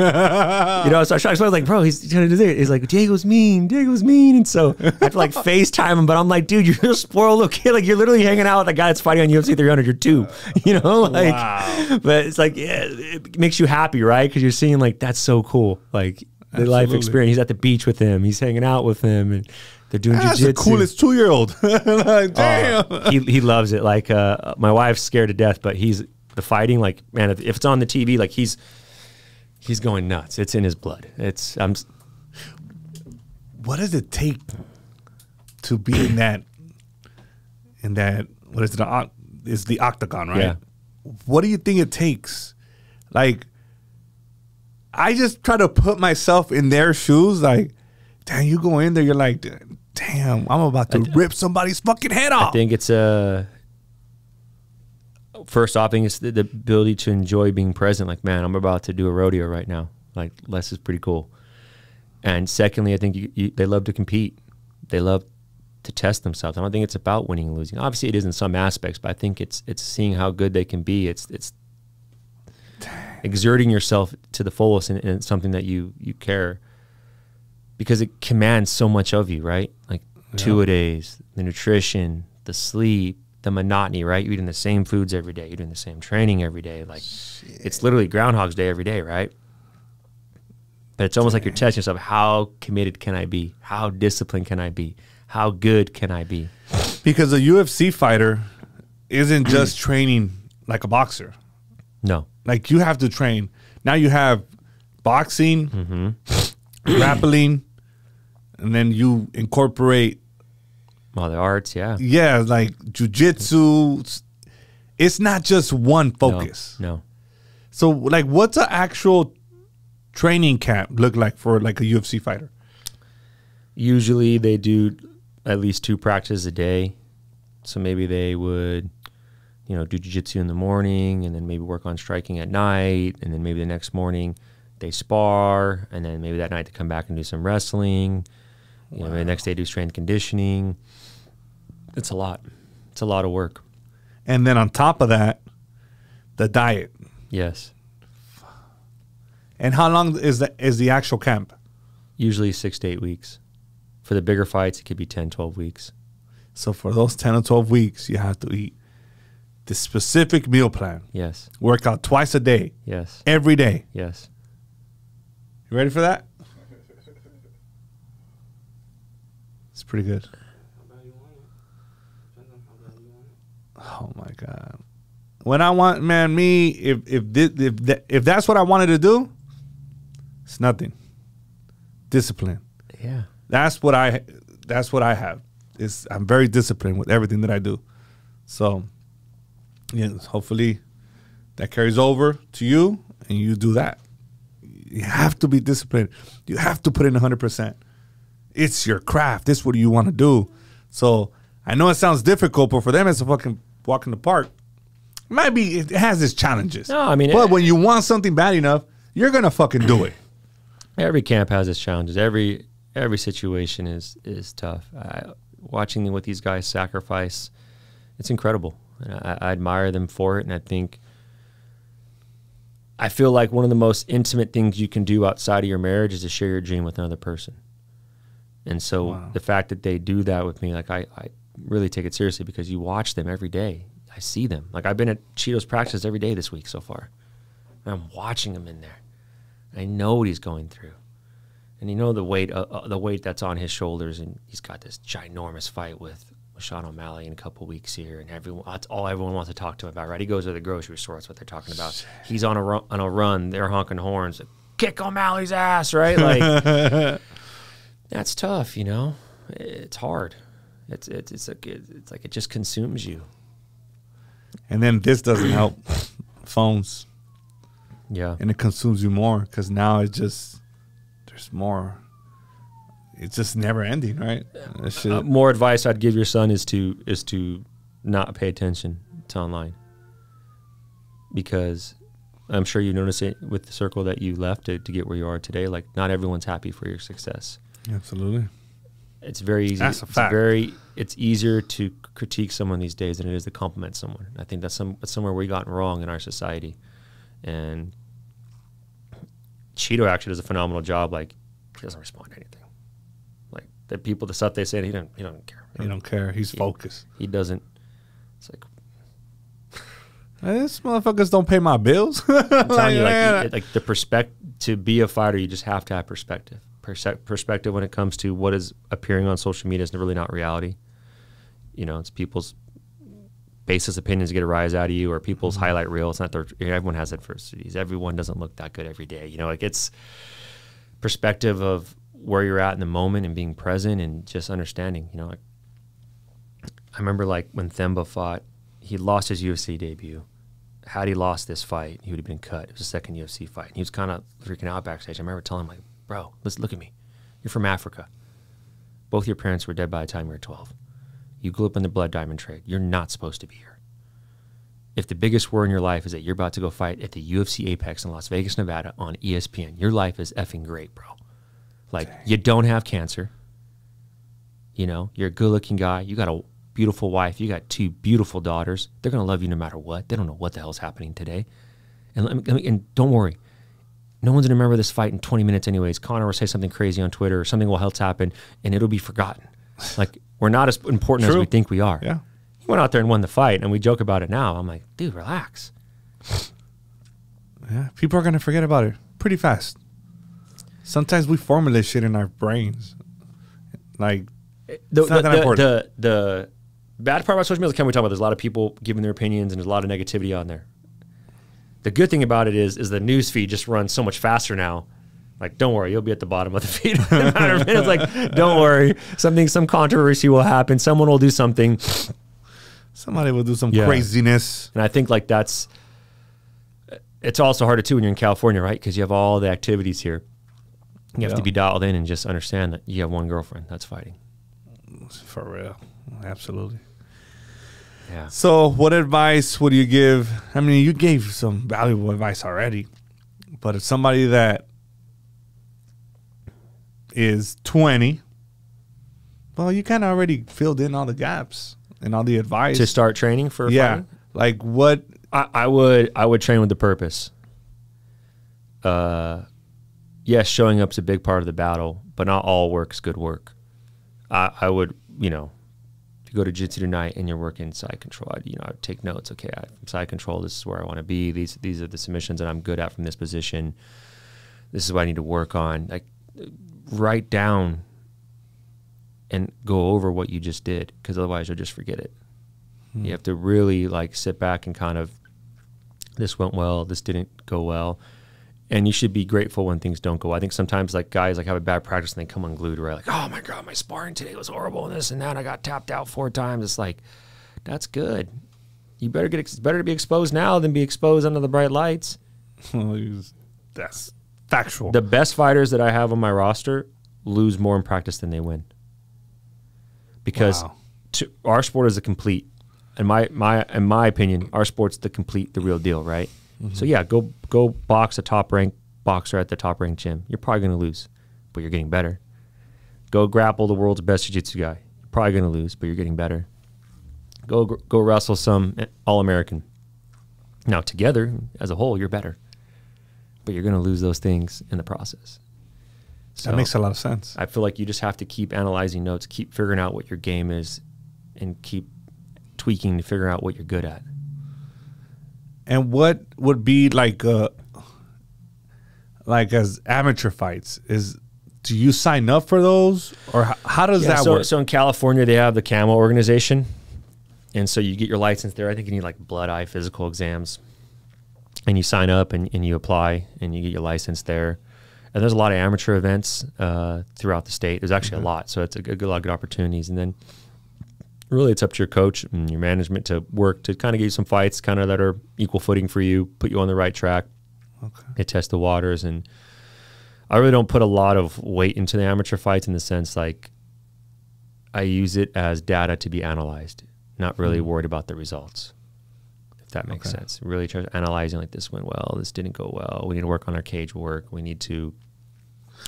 know, so I was like, bro, he's trying to do this. He's like, Diego's mean. And so I have to like FaceTime him, but I'm like, dude, you're a spoiled little kid. Like you're literally hanging out with a guy that's fighting on UFC 300. You're two, you know, like, but it's like, it makes you happy, right? Because you're seeing like, that's so cool. Like the life experience. He's at the beach with him. He's hanging out with him and they're doing That's jiu-jitsu. the coolest 2-year-old. Like, damn. He loves it. Like my wife's scared to death, but he's the fighting. Like man, if it's on the TV, like he's going nuts. It's in his blood. What does it take to be in that? What is it? It's the octagon, right? Yeah. What do you think it takes? Like, I just try to put myself in their shoes. Like, damn, you go in there, you're like, damn, I'm about to rip somebody's fucking head off. I think it's first off, I think it's the ability to enjoy being present. Like, man, I'm about to do a rodeo right now. Like, Les is pretty cool. And secondly, I think they love to compete. They love to test themselves. I don't think it's about winning and losing. Obviously, it is in some aspects, but I think it's seeing how good they can be. It's exerting yourself to the fullest in something that you care. Because it commands so much of you, right? Like two-a-days, the nutrition, the sleep, the monotony, right? You're eating the same foods every day. You're doing the same training every day. Like it's literally Groundhog's Day every day, right? But it's almost like you're testing yourself. How committed can I be? How disciplined can I be? How good can I be? Because a UFC fighter isn't just training like a boxer. No. Like you have to train. Now you have boxing, grappling, and then you incorporate all the arts, yeah, like jiu-jitsu. It's not just one focus. No. So, like, what's an actual training camp look like for like a UFC fighter? Usually, they do at least 2 practices a day. So maybe they would, do jiu-jitsu in the morning, and then maybe work on striking at night, and then maybe the next morning they spar, and then maybe that night they come back and do some wrestling. Maybe the next day do strength conditioning. It's a lot. It's a lot of work. And then on top of that, the diet. Yes. And how long is the actual camp? Usually 6 to 8 weeks. For the bigger fights, it could be 10, 12 weeks. So for those 10 or 12 weeks, you have to eat the specific meal plan. Yes. Work out twice a day. Yes. Every day. Yes. You ready for that? It's pretty good. Oh my God. When I want, man, me, if that's what I wanted to do, it's nothing. Discipline. Yeah. That's what I have. I'm very disciplined with everything that I do. So, yeah, hopefully that carries over to you and you do that. You have to be disciplined. You have to put in 100%. It's your craft. This is what you want to do. So I know it sounds difficult, but for them, it's a fucking walk in the park. It has its challenges. No, I mean, but when you want something bad enough, you're gonna fucking do it. Every camp has its challenges. Every situation is tough. Watching what these guys sacrifice, it's incredible, and I admire them for it. And I feel like one of the most intimate things you can do outside of your marriage is to share your dream with another person. And so the fact that they do that with me, like I really take it seriously, because you watch them every day. I see them. Like I've been at Chito's practice every day this week so far. And I'm watching him in there. I know what he's going through. And you know the weight that's on his shoulders, and he's got this ginormous fight with Sean O'Malley in a couple weeks here, and that's all everyone wants to talk to him about, right? He goes to the grocery store, that's what they're talking about. He's on a run, they're honking horns, kick O'Malley's ass, right? Like that's tough, you know. It's hard. It's like it just consumes you. And then this doesn't help. Phones. Yeah. And it consumes you more, because now there's more. It's just never ending, right? More advice I'd give your son is to not pay attention to online, because I'm sure you notice it with the circle that you left to get where you are today. Like, not everyone's happy for your success. Absolutely. It's very easy. That's a fact. It's easier to critique someone these days than it is to compliment someone. I think that's somewhere we've gotten wrong in our society. And Chito actually does a phenomenal job. Like, he doesn't respond to anything. Like the stuff they say, he don't care. He don't care. He's focused. He doesn't. It's like, these motherfuckers don't pay my bills. I'm telling you, like the perspective to be a fighter, you just have to have perspective. Perspective when it comes to what is appearing on social media is really not reality. You know, it's people's baseless opinions get a rise out of you, or people's highlight reel. It's not everyone has adversities. Everyone doesn't look that good every day. You know, like, it's perspective of where you're at in the moment and being present and just understanding. You know, like, I remember like when Themba fought, he lost his UFC debut. Had he lost this fight, he would have been cut. It was his second UFC fight. And he was kind of freaking out backstage. I remember telling him, like, bro, let's look at me. You're from Africa. Both your parents were dead by the time you were 12. You grew up in the blood diamond trade. You're not supposed to be here. If the biggest war in your life is that you're about to go fight at the UFC Apex in Las Vegas, Nevada on ESPN, your life is effing great, bro. Like, you don't have cancer. You know, you're a good-looking guy. You got a beautiful wife. You got 2 beautiful daughters. They're going to love you no matter what. They don't know what the hell's happening today. And don't worry. No one's going to remember this fight in 20 minutes anyways. Connor will say something crazy on Twitter, or something will else happen, and it'll be forgotten. Like, we're not as important as we think we are. Yeah. He went out there and won the fight, and we joke about it now. I'm like, dude, relax. Yeah, people are going to forget about it pretty fast. Sometimes we formulate shit in our brains. Like, it's not that important. The bad part about social media, like we talk about, there's a lot of people giving their opinions, and there's a lot of negativity on there. The good thing about it is the news feed just runs so much faster now. Like, don't worry, you'll be at the bottom of the feed in a matter of minutes. Like, don't worry, some controversy will happen. Someone will do something. Somebody will do some craziness. And I think like it's also harder too when you're in California, right? Because you have all the activities here. You have to be dialed in and just understand that you have one girlfriend that's fighting. For real. Absolutely. Yeah. So what advice would you give? I mean, you gave some valuable advice already, but if somebody that is 20, well, you kind of already filled in all the gaps and all the advice to start training for fighting? Like what? I would train with the purpose. Yes, showing up's a big part of the battle, but not all work's good work. I would, you know, if you go to jiu-jitsu tonight and you're working side control, I'd take notes. Okay, from side control, this is where I want to be. These are the submissions that I'm good at from this position. This is what I need to work on. Like, write down and go over what you just did, because otherwise you'll just forget it. You have to really like sit back and kind of, this went well, this didn't go well, And you should be grateful when things don't go well. I think sometimes like guys like have a bad practice and they come unglued, right? Like, oh my God, my sparring today was horrible and this and that. I got tapped out 4 times. It's like, that's good. You better it's better to be exposed now than be exposed under the bright lights. That's factual. The best fighters that I have on my roster lose more in practice than they win. Because our sport is a complete, in my opinion, our sport's the real deal, right? So yeah, go box a top-ranked boxer at the top-ranked gym. You're probably going to lose, but you're getting better. Go grapple the world's best jiu-jitsu guy. You're probably going to lose, but you're getting better. Go wrestle some All-American. Now together, as a whole, you're better, but you're going to lose those things in the process. So that makes a lot of sense. I feel like you just have to keep analyzing notes, keep figuring out what your game is, and keep tweaking to figure out what you're good at. And what would be like as amateur fights do you sign up for those, or how does that work? So in California, they have the CAMO organization, and so you get your license there. I think you need like blood, eye, physical exams, and you sign up and you apply and you get your license there. And there's a lot of amateur events throughout the state. There's actually a lot, so it's a lot of good opportunities. And then really it's up to your coach and your management to work to kind of give you some fights kind of that are equal footing for you, put you on the right track. Okay. They test the waters. And I really don't put a lot of weight into the amateur fights in the sense like I use it as data to be analyzed, not really worried about the results, if that makes sense. Really try analyzing like this went well, this didn't go well. We need to work on our cage work. We need to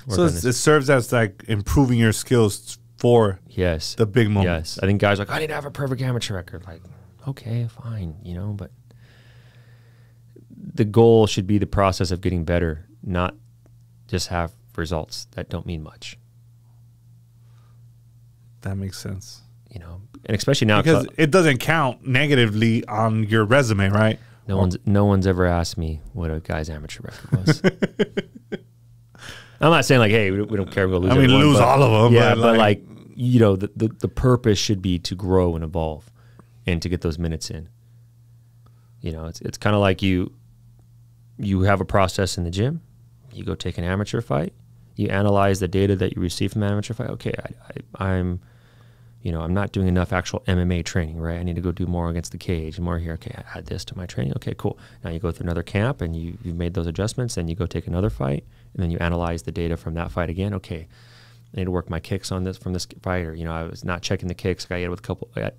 work on this. It serves as like improving your skills for the big moments. Yes. I think guys are like, I need to have a perfect amateur record. Like, okay, fine, but the goal should be the process of getting better, not just have results that don't mean much. That makes sense. And especially now because it doesn't count negatively on your resume, right? No one's ever asked me what a guy's amateur record was. I'm not saying like, hey, we don't care. We'll lose. I mean, lose all of them. Yeah, but like the purpose should be to grow and evolve, and to get those minutes in. It's kind of like you have a process in the gym. You go take an amateur fight. You analyze the data that you receive from an amateur fight. Okay, I'm not doing enough actual MMA training, right? I need to go do more against the cage and more here. Okay, I add this to my training. Okay, cool. Now you go through another camp and you've made those adjustments, and you go take another fight, and then you analyze the data from that fight again. Okay, I need to work my kicks on this from this fighter. I was not checking the kicks. I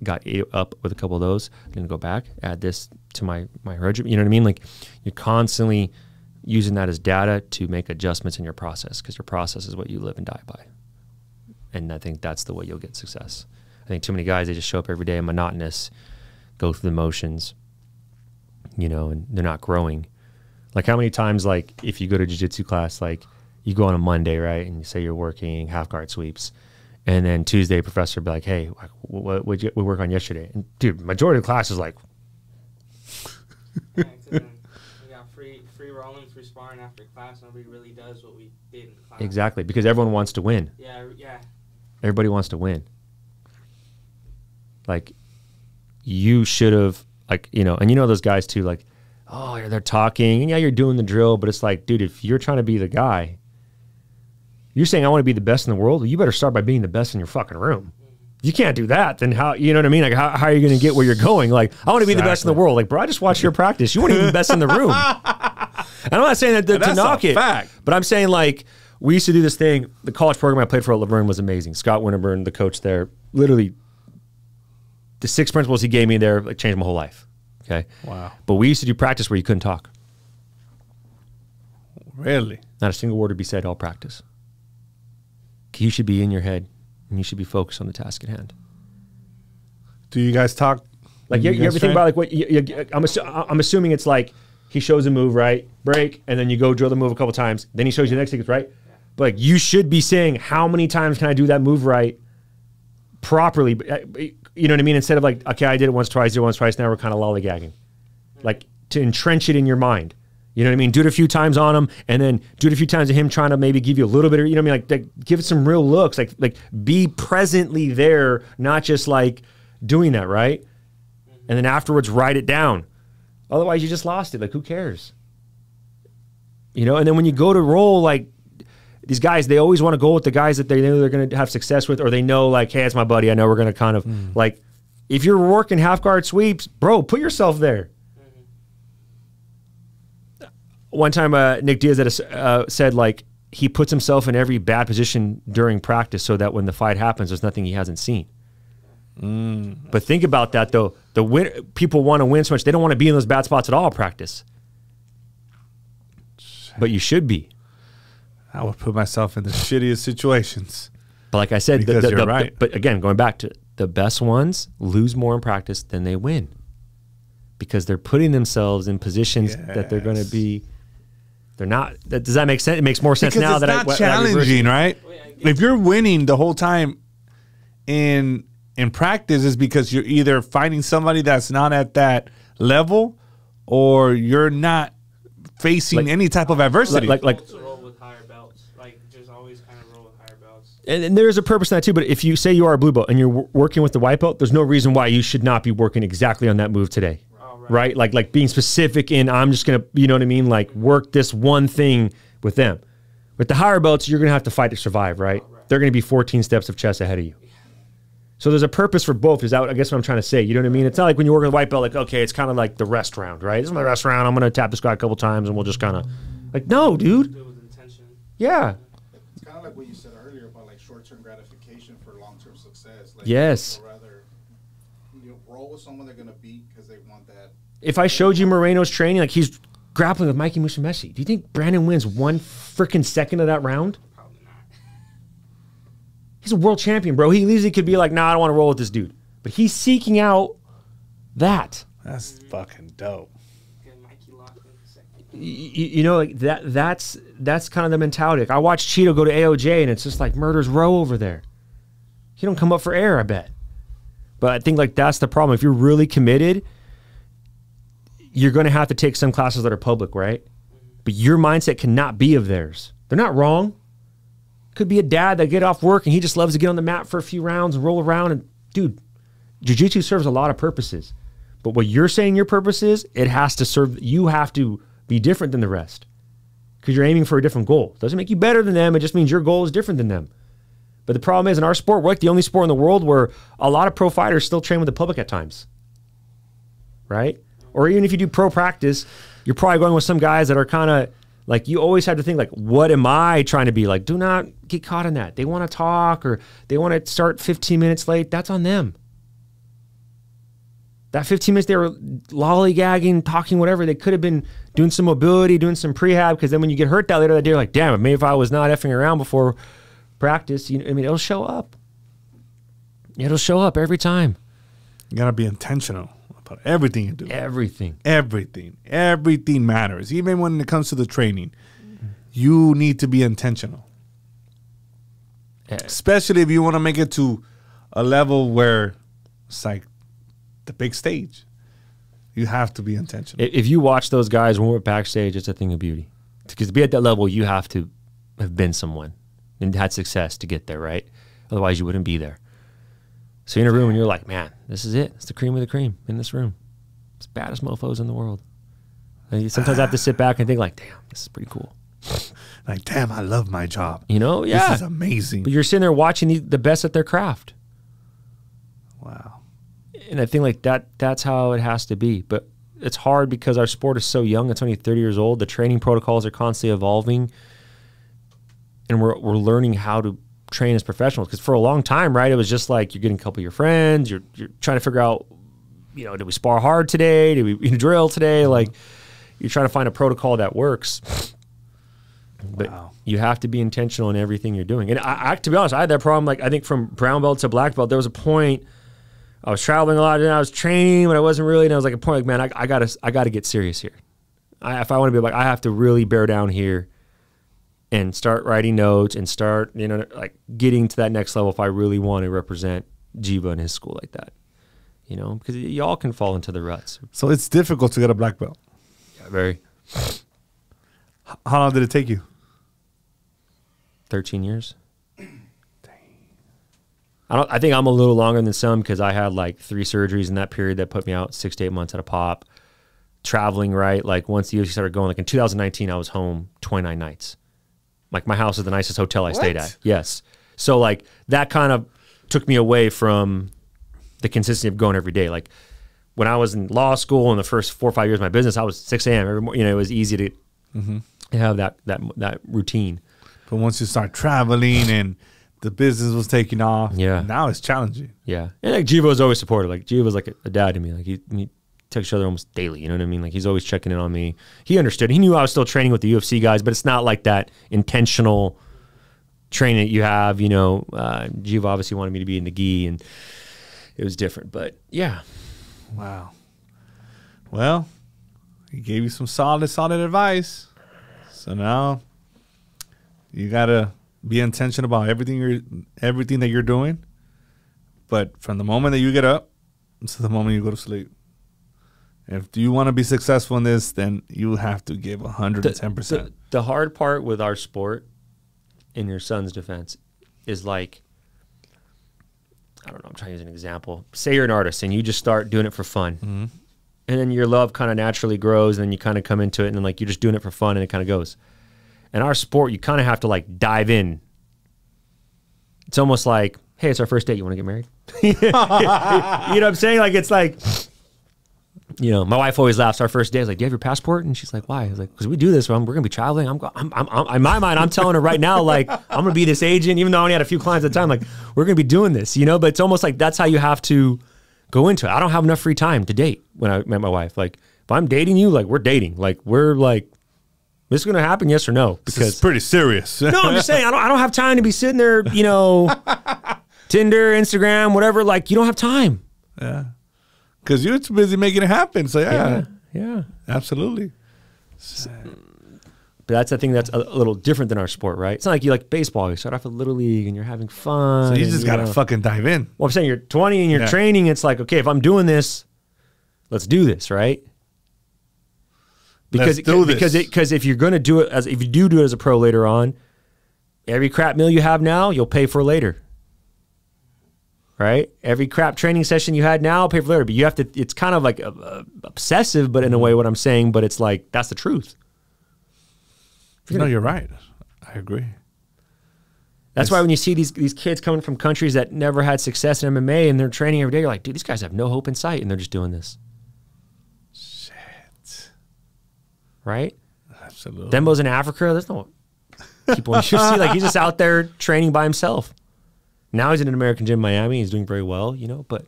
got up with a couple of those. Then go back, add this to my regimen. You know what I mean? Like you're constantly using that as data to make adjustments in your process, because your process is what you live and die by. And I think that's the way you'll get success. I think too many guys, they just show up every day monotonous, go through the motions, and they're not growing. Like how many times, like if you go to jiu-jitsu class, like you go on a Monday, right? And you say you're working half guard sweeps. And then Tuesday, professor will be like, hey, what did we work on yesterday? And dude, majority of the class is like. We got free rolling, free sparring after class. Nobody really does what we did in class. Exactly, because everyone wants to win. Yeah. Everybody wants to win. Like, you should have, like, and those guys too, like, oh, they're talking, and yeah, you're doing the drill, but it's like, dude, if you're trying to be the guy, you're saying I want to be the best in the world, well, you better start by being the best in your fucking room. If you can't do that, then how, you know what I mean? Like, how are you going to get where you're going? Like, I want to be the best in the world. Like, bro, I just watched your practice. You weren't even the best in the room. And I'm not saying that to knock it, but I'm saying, like, we used to do this thing. The college program I played for at Laverne was amazing. Scott Winterburn, the coach there, literally the 6 principles he gave me there like changed my whole life. Okay. Wow. But we used to do practice where you couldn't talk. Really? Not a single word would be said all practice. You should be in your head and you should be focused on the task at hand. Do you guys talk? Like you ever think about like what I'm assuming it's like he shows a move, right? Break, and then you go drill the move a couple times. Then he shows you the next thing, right? But like you should be saying, how many times can I do that move right properly? You know what I mean? Instead of like, okay, I did it once, twice, now we're kind of lollygagging. Like to entrench it in your mind. You know what I mean? Do it a few times on him, and then do it a few times of him trying to maybe give you a little bit of, you know what I mean? Like give it some real looks. Like be presently there, not just like doing that, right? And then afterwards, write it down. Otherwise, you just lost it. Like, who cares? You know, and then when you go to roll, like these guys, they always want to go with the guys that they know they're going to have success with, or they know like, hey, it's my buddy. I know we're going to kind of like, if you're working half guard sweeps, bro, put yourself there. One time, Nick Diaz said like he puts himself in every bad position during practice so that when the fight happens, there's nothing he hasn't seen. But think about that though. People want to win so much they don't want to be in those bad spots at all in practice. But you should be. I would put myself in the shittiest situations. But like I said, because you're right. But again, going back to the best ones lose more in practice than they win because they're putting themselves in positions that they're going to be. They're not. Does that make sense? It makes more sense because now it's that not challenging, right? If you're winning the whole time in practice, is because you're either fighting somebody that's not at that level, or you're not facing any type of adversity. Like roll with higher belts. Like just always kind of roll with higher belts. And there's a purpose to that too. But if you say you are a blue belt and you're working with the white belt, there's no reason why you should not be working exactly on that move today. Right? Like being specific in, I'm just going to, you know what I mean? Like work this one thing with them. With the higher belts, you're going to have to fight to survive, right? They're going to be 14 steps of chess ahead of you. So there's a purpose for both. Is that, I guess what I'm trying to say. You know what I mean? It's not like when you work with a white belt, like, okay, it's kind of like the rest round, right? This is my rest round. I'm going to tap this guy a couple times and we'll just kind of, like, no, dude. Do it with intention. Yeah. It's kind of like what you said earlier about like short-term gratification for long-term success. Like, yes. I'd rather roll with someone they're going to beat because they want that. If I showed you Moreno's training, like he's grappling with Mikey Musumeci, do you think Brandon wins 1 freaking second of that round? Probably not. He's a world champion, bro. He easily could be like, nah, I don't want to roll with this dude. But he's seeking out that. That's fucking dope. Get Mikey locked in a second. You know, like that's kind of the mentality. Like I watched Chito go to AOJ, and it's just like murder's row over there. He don't come up for air, I bet. But I think like that's the problem. If you're really committed, you're going to have to take some classes that are public, right? But your mindset cannot be of theirs. They're not wrong. Could be a dad that get off work and he just loves to get on the mat for a few rounds and roll around. And dude, jiu-jitsu serves a lot of purposes. But what you're saying your purpose is, it has to serve, you have to be different than the rest because you're aiming for a different goal. Doesn't make you better than them. It just means your goal is different than them. But the problem is in our sport, we're like the only sport in the world where a lot of pro fighters still train with the public at times, right? Or even if you do pro practice, you're probably going with some guys that are kind of like, you always have to think like, what am I trying to be? Like, do not get caught in that. They want to talk or they want to start 15 minutes late. That's on them. That 15 minutes they were lollygagging, talking, whatever. They could have been doing some mobility, doing some prehab, because then when you get hurt that later that day, you're like, damn it, maybe if I was not effing around before practice, you know, I mean, it'll show up. It'll show up every time. You got to be intentional. Everything you do. Everything matters. Even when it comes to the training, you need to be intentional. Especially if you want to make it to a level where it's like the big stage. You have to be intentional. If you watch those guys when we're backstage, it's a thing of beauty. Because to be at that level, you have to have been someone and had success to get there, right? Otherwise, you wouldn't be there. So you're in a room and you're like, man, this is it. It's the cream of the cream in this room. It's the baddest mofos in the world. And sometimes I have to sit back and think like, damn, this is pretty cool. Like, damn, I love my job. You know, yeah. This is amazing. But you're sitting there watching the best at their craft. Wow. And I think like that's how it has to be. But it's hard because our sport is so young. It's only 30 years old. The training protocols are constantly evolving. And we're learning how to train as professionals, because for a long time, right, it was just like you're getting a couple of your friends, you're trying to figure out, you know, did we spar hard today, did we drill today, like you're trying to find a protocol that works. But you have to be intentional in everything you're doing. And I to be honest, I had that problem. Like I think from brown belt to black belt, there was a point I was traveling a lot and I was training, but I wasn't really, and I was like a point like, man, I gotta get serious here. If I want to be like, I have to really bear down here and start writing notes and start, you know, like getting to that next level if I really want to represent Jiva and his school like that, you know, because y'all can fall into the ruts. So it's difficult to get a black belt. Yeah, very. How long did it take you? 13 years. I think I'm a little longer than some because I had like 3 surgeries in that period that put me out 6 to 8 months at a pop. traveling, right? Like once the UFC started going, like in 2019, I was home 29 nights. Like my house is the nicest hotel I stayed at. Yes. So like that kind of took me away from the consistency of going every day. Like when I was in law school in the first 4 or 5 years of my business, I was 6 a.m. every morning. You know, it was easy to have that routine. But once you start traveling and the business was taking off, now it's challenging. Yeah. And like Givo was always supportive. Like Givo was like a dad to me. Like he took each other almost daily. You know what I mean? Like he's always checking in on me. He understood. He knew I was still training with the UFC guys, but it's not like that intentional training that you have. You know, Givo obviously wanted me to be in the gi, and it was different. But yeah. Wow. Well, he gave you some solid advice. So now you gotta be intentional about everything that you're doing. But from the moment that you get up to the moment you go to sleep, if you want to be successful in this, then you have to give 110%. The hard part with our sport, in your son's defense, is like, I don't know, I'm trying to use an example. Say you're an artist and you just start doing it for fun. And then your love kind of naturally grows, and then you kind of come into it, and then like you're just doing it for fun, and it kind of goes. In our sport, you kind of have to like dive in. It's almost like, hey, it's our first date. You want to get married? You know what I'm saying? Like, it's like, you know, my wife always laughs. Our first day, I was like, do you have your passport? And she's like, why? I was like, because we do this. We're going to be traveling. I'm in my mind, I'm telling her right now, like, I'm going to be this agent, even though I only had a few clients at the time. Like, we're going to be doing this, you know? But it's almost like that's how you have to go into it. I don't have enough free time to date when I met my wife. Like, if I'm dating you, like, we're dating. Like, we're like, this is going to happen, yes or no? Because it's pretty serious. No, I'm just saying, I don't have time to be sitting there, you know, Tinder, Instagram, whatever. Like, you don't have time. Yeah. Because you're too busy making it happen. So, yeah. Absolutely. But that's the thing that's a little different than our sport, right? It's not like you like baseball. You start off with Little League and you're having fun. So you just got to fucking dive in. Well, I'm saying you're 20 and you're training. It's like, okay, if I'm doing this, let's do this, right? Because if you're going to do it, if you do it as a pro later on, every crap meal you have now, you'll pay for later. Right? Every crap training session you had now, pay for later. But you have to, it's kind of like obsessive, but in a way what I'm saying, but it's like, that's the truth. No, you're right. I agree. That's why when you see these kids coming from countries that never had success in MMA and they're training every day, you're like, dude, these guys have no hope in sight, and they're just doing this. Shit. Right? Absolutely. Dembo's in Africa. There's no people in UFC. Like, he's just out there training by himself. Now he's in an American gym in Miami. He's doing very well, you know, but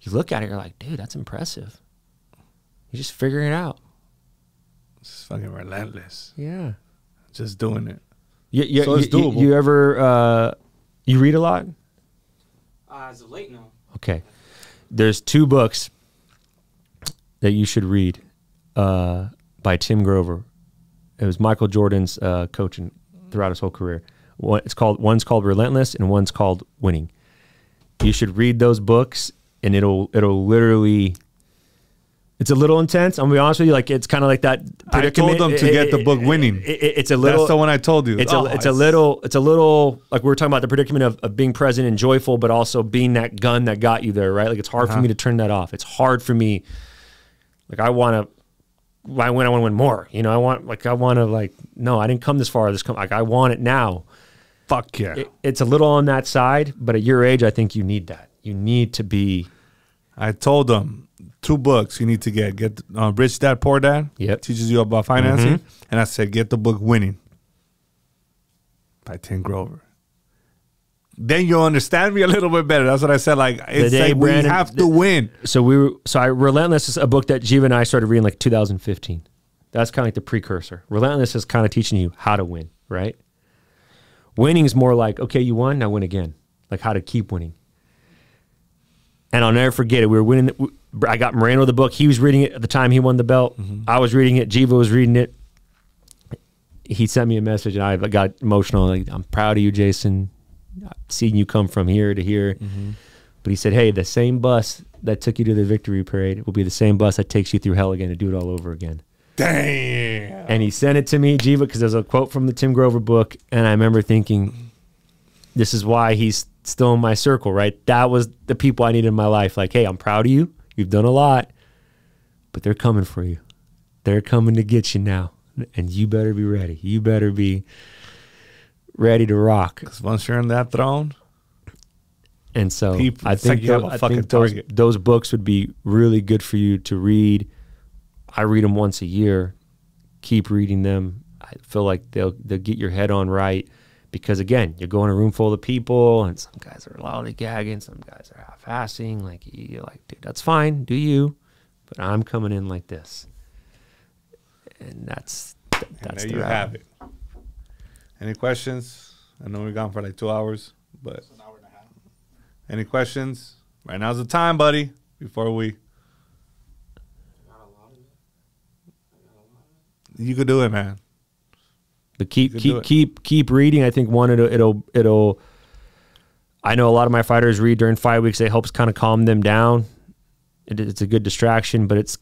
you look at it, you're like, dude, that's impressive. He's just figuring it out. It's fucking relentless. Yeah. Just doing it. So it's doable. You ever, you read a lot? As of late, no. Okay. There's 2 books that you should read by Tim Grover. It was Michael Jordan's coaching throughout his whole career. One's called Relentless and one's called Winning. You should read those books, and it'll literally, it's a little intense. I'm gonna be honest with you. Like, it's kind of like that predicament. I told them to get the book Winning. It's a little. That's the one I told you. It's a little like we were talking about the predicament of being present and joyful, but also being that gun that got you there, right? Like, it's hard for me to turn that off. It's hard for me. Like, I want to win more. You know, I want to no, I didn't come this far. Like, I want it now. Fuck yeah. It's a little on that side, but at your age, I think you need that. You need to be. I told them 2 books you need to get Rich Dad, Poor Dad. Yep. Teaches you about financing. And I said, get the book Winning by Tim Grover. Then you'll understand me a little bit better. That's what I said. Like, it's like we have to win. So Relentless is a book that Jiva and I started reading like 2015. That's kind of like the precursor. Relentless is kind of teaching you how to win, right? Winning is more like, okay, you won, now win again. Like, how to keep winning. And I'll never forget it. We were winning. I got Moreno the book. He was reading it at the time he won the belt. I was reading it. Jiva was reading it. He sent me a message, and I got emotional. Like, I'm proud of you, Jason. I've seen you come from here to here. But he said, hey, the same bus that took you to the victory parade will be the same bus that takes you through hell again to do it all over again. Damn. And he sent it to me, Jiva, because there's a quote from the Tim Grover book, and I remember thinking, this is why he's still in my circle, right? That was the people I needed in my life. Like, hey, I'm proud of you. You've done a lot, but they're coming for you. They're coming to get you now, and you better be ready. You better be ready to rock. Because once you're in that throne, and so I it's think, like you have a fucking target. those books would be really good for you to read. I read them once a year. Keep reading them. I feel like they'll get your head on right, because again, you go in a room full of people, and some guys are lollygagging, some guys are half-assing. Like, you're like, dude, that's fine, do you? But I'm coming in like this, and that's there you have it. Any questions? I know we're gone for like 2 hours, but It's an hour and a half. any questions? Right now's the time, buddy. Before we, you could do it, man. But keep reading. I think one, it'll. I know a lot of my fighters read during 5 weeks. It helps kind of calm them down. It's a good distraction, but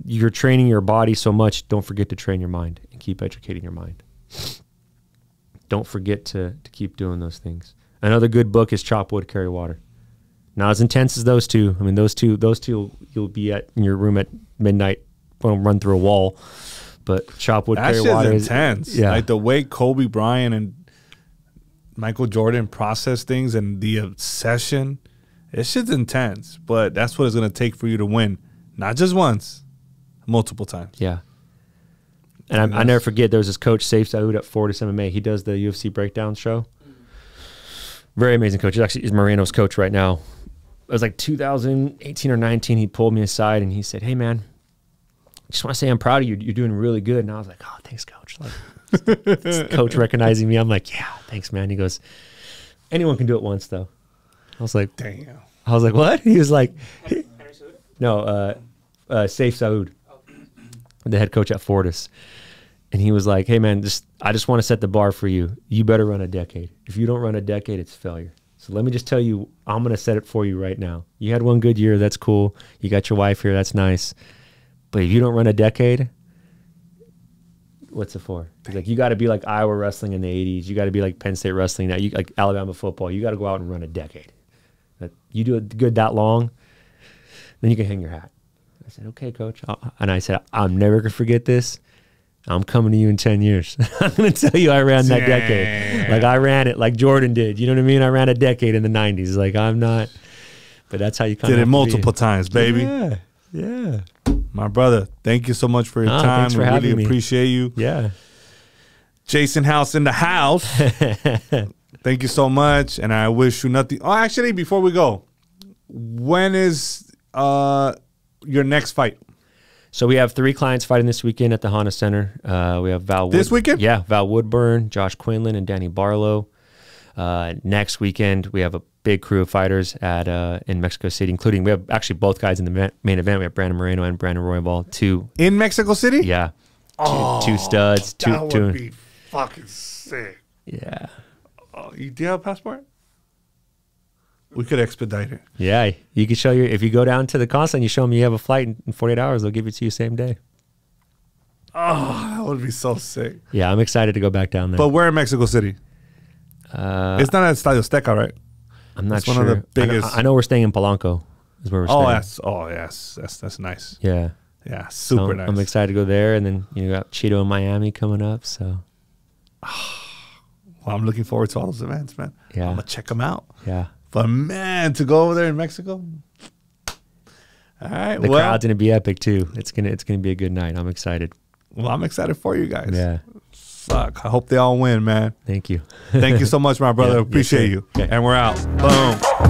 you're training your body so much. Don't forget to train your mind and keep educating your mind. Don't forget to keep doing those things. Another good book is Chop Wood, Carry Water. Not as intense as those two. I mean, those two, you'll be in your room at midnight, won't run through a wall. But Chop Wood, Carry Water is intense. Yeah. Like the way Kobe Bryant and Michael Jordan process things and the obsession, it's shit's intense. But that's what it's going to take for you to win. Not just once, multiple times. Yeah. And I never forget, there was this coach, Saif Saud at Fortis MMA. He does the UFC breakdown show. Very amazing coach. He's Moreno's coach right now. It was like 2018 or 19. He pulled me aside and he said, "Hey, man, I just want to say I'm proud of you. You're doing really good." And I was like, "Oh, thanks, coach." Like, coach recognizing me. I'm like, "Yeah, thanks, man." He goes, "Anyone can do it once, though." I was like, "Damn." I was like, "What?" He was like, "No, Saif Saud, the head coach at Fortis." And he was like, "Hey, man, I just want to set the bar for you. You better run a decade. If you don't run a decade, it's failure. So let me just tell you, I'm going to set it for you right now. You had one good year. That's cool. You got your wife here. That's nice. But if you don't run a decade, what's it for?" He's like, "You got to be like Iowa wrestling in the 80s. You got to be like Penn State wrestling now. You like Alabama football. You got to go out and run a decade. You do it good that long, then you can hang your hat." I said, "Okay, coach." And I said, "I'm never going to forget this. I'm coming to you in 10 years. I'm going to tell you I ran that decade. Like, I ran it like Jordan did. You know what I mean? I ran a decade in the 90s. Like, I'm not." But that's how you kind of did it multiple times, baby. Yeah. Yeah. My brother, thank you so much for your time. Thanks for having really me. Appreciate you. Yeah. Jason House in the house. Thank you so much. And I wish you nothing. Oh, actually, before we go, when is your next fight? So we have 3 clients fighting this weekend at the Honda Center. We have This weekend? Yeah, Val Woodburn, Josh Quinlan, and Danny Barlow. Next weekend, we have a big crew of fighters at in Mexico City, including, we have actually both guys in the main event. We have Brandon Moreno and Brandon Roybal. 2 in Mexico City? Yeah. Two studs. That would be fucking sick. Yeah. Oh, do you have a passport? We could expedite it. Yeah, you could show if you go down to the consulate and you show them you have a flight in 48 hours, they'll give it to you same day. Oh, that would be so sick. Yeah, I'm excited to go back down there. But where in Mexico City? It's not at Estadio Azteca, right? I'm not sure. One of the biggest. I know we're staying in Polanco. Is where we're staying. Yes. That's nice. Yeah. Yeah, super nice. I'm excited to go there, and then you got Chito in Miami coming up. So, well, I'm looking forward to all those events, man. Yeah. I'm gonna check them out. Yeah. But man, to go over there in Mexico. All right. The crowd's gonna be epic too. It's gonna be a good night. I'm excited. Well, I'm excited for you guys. Yeah. Fuck. I hope they all win, man. Thank you. Thank you so much, my brother. Yeah, Appreciate you. Okay. And we're out. Boom.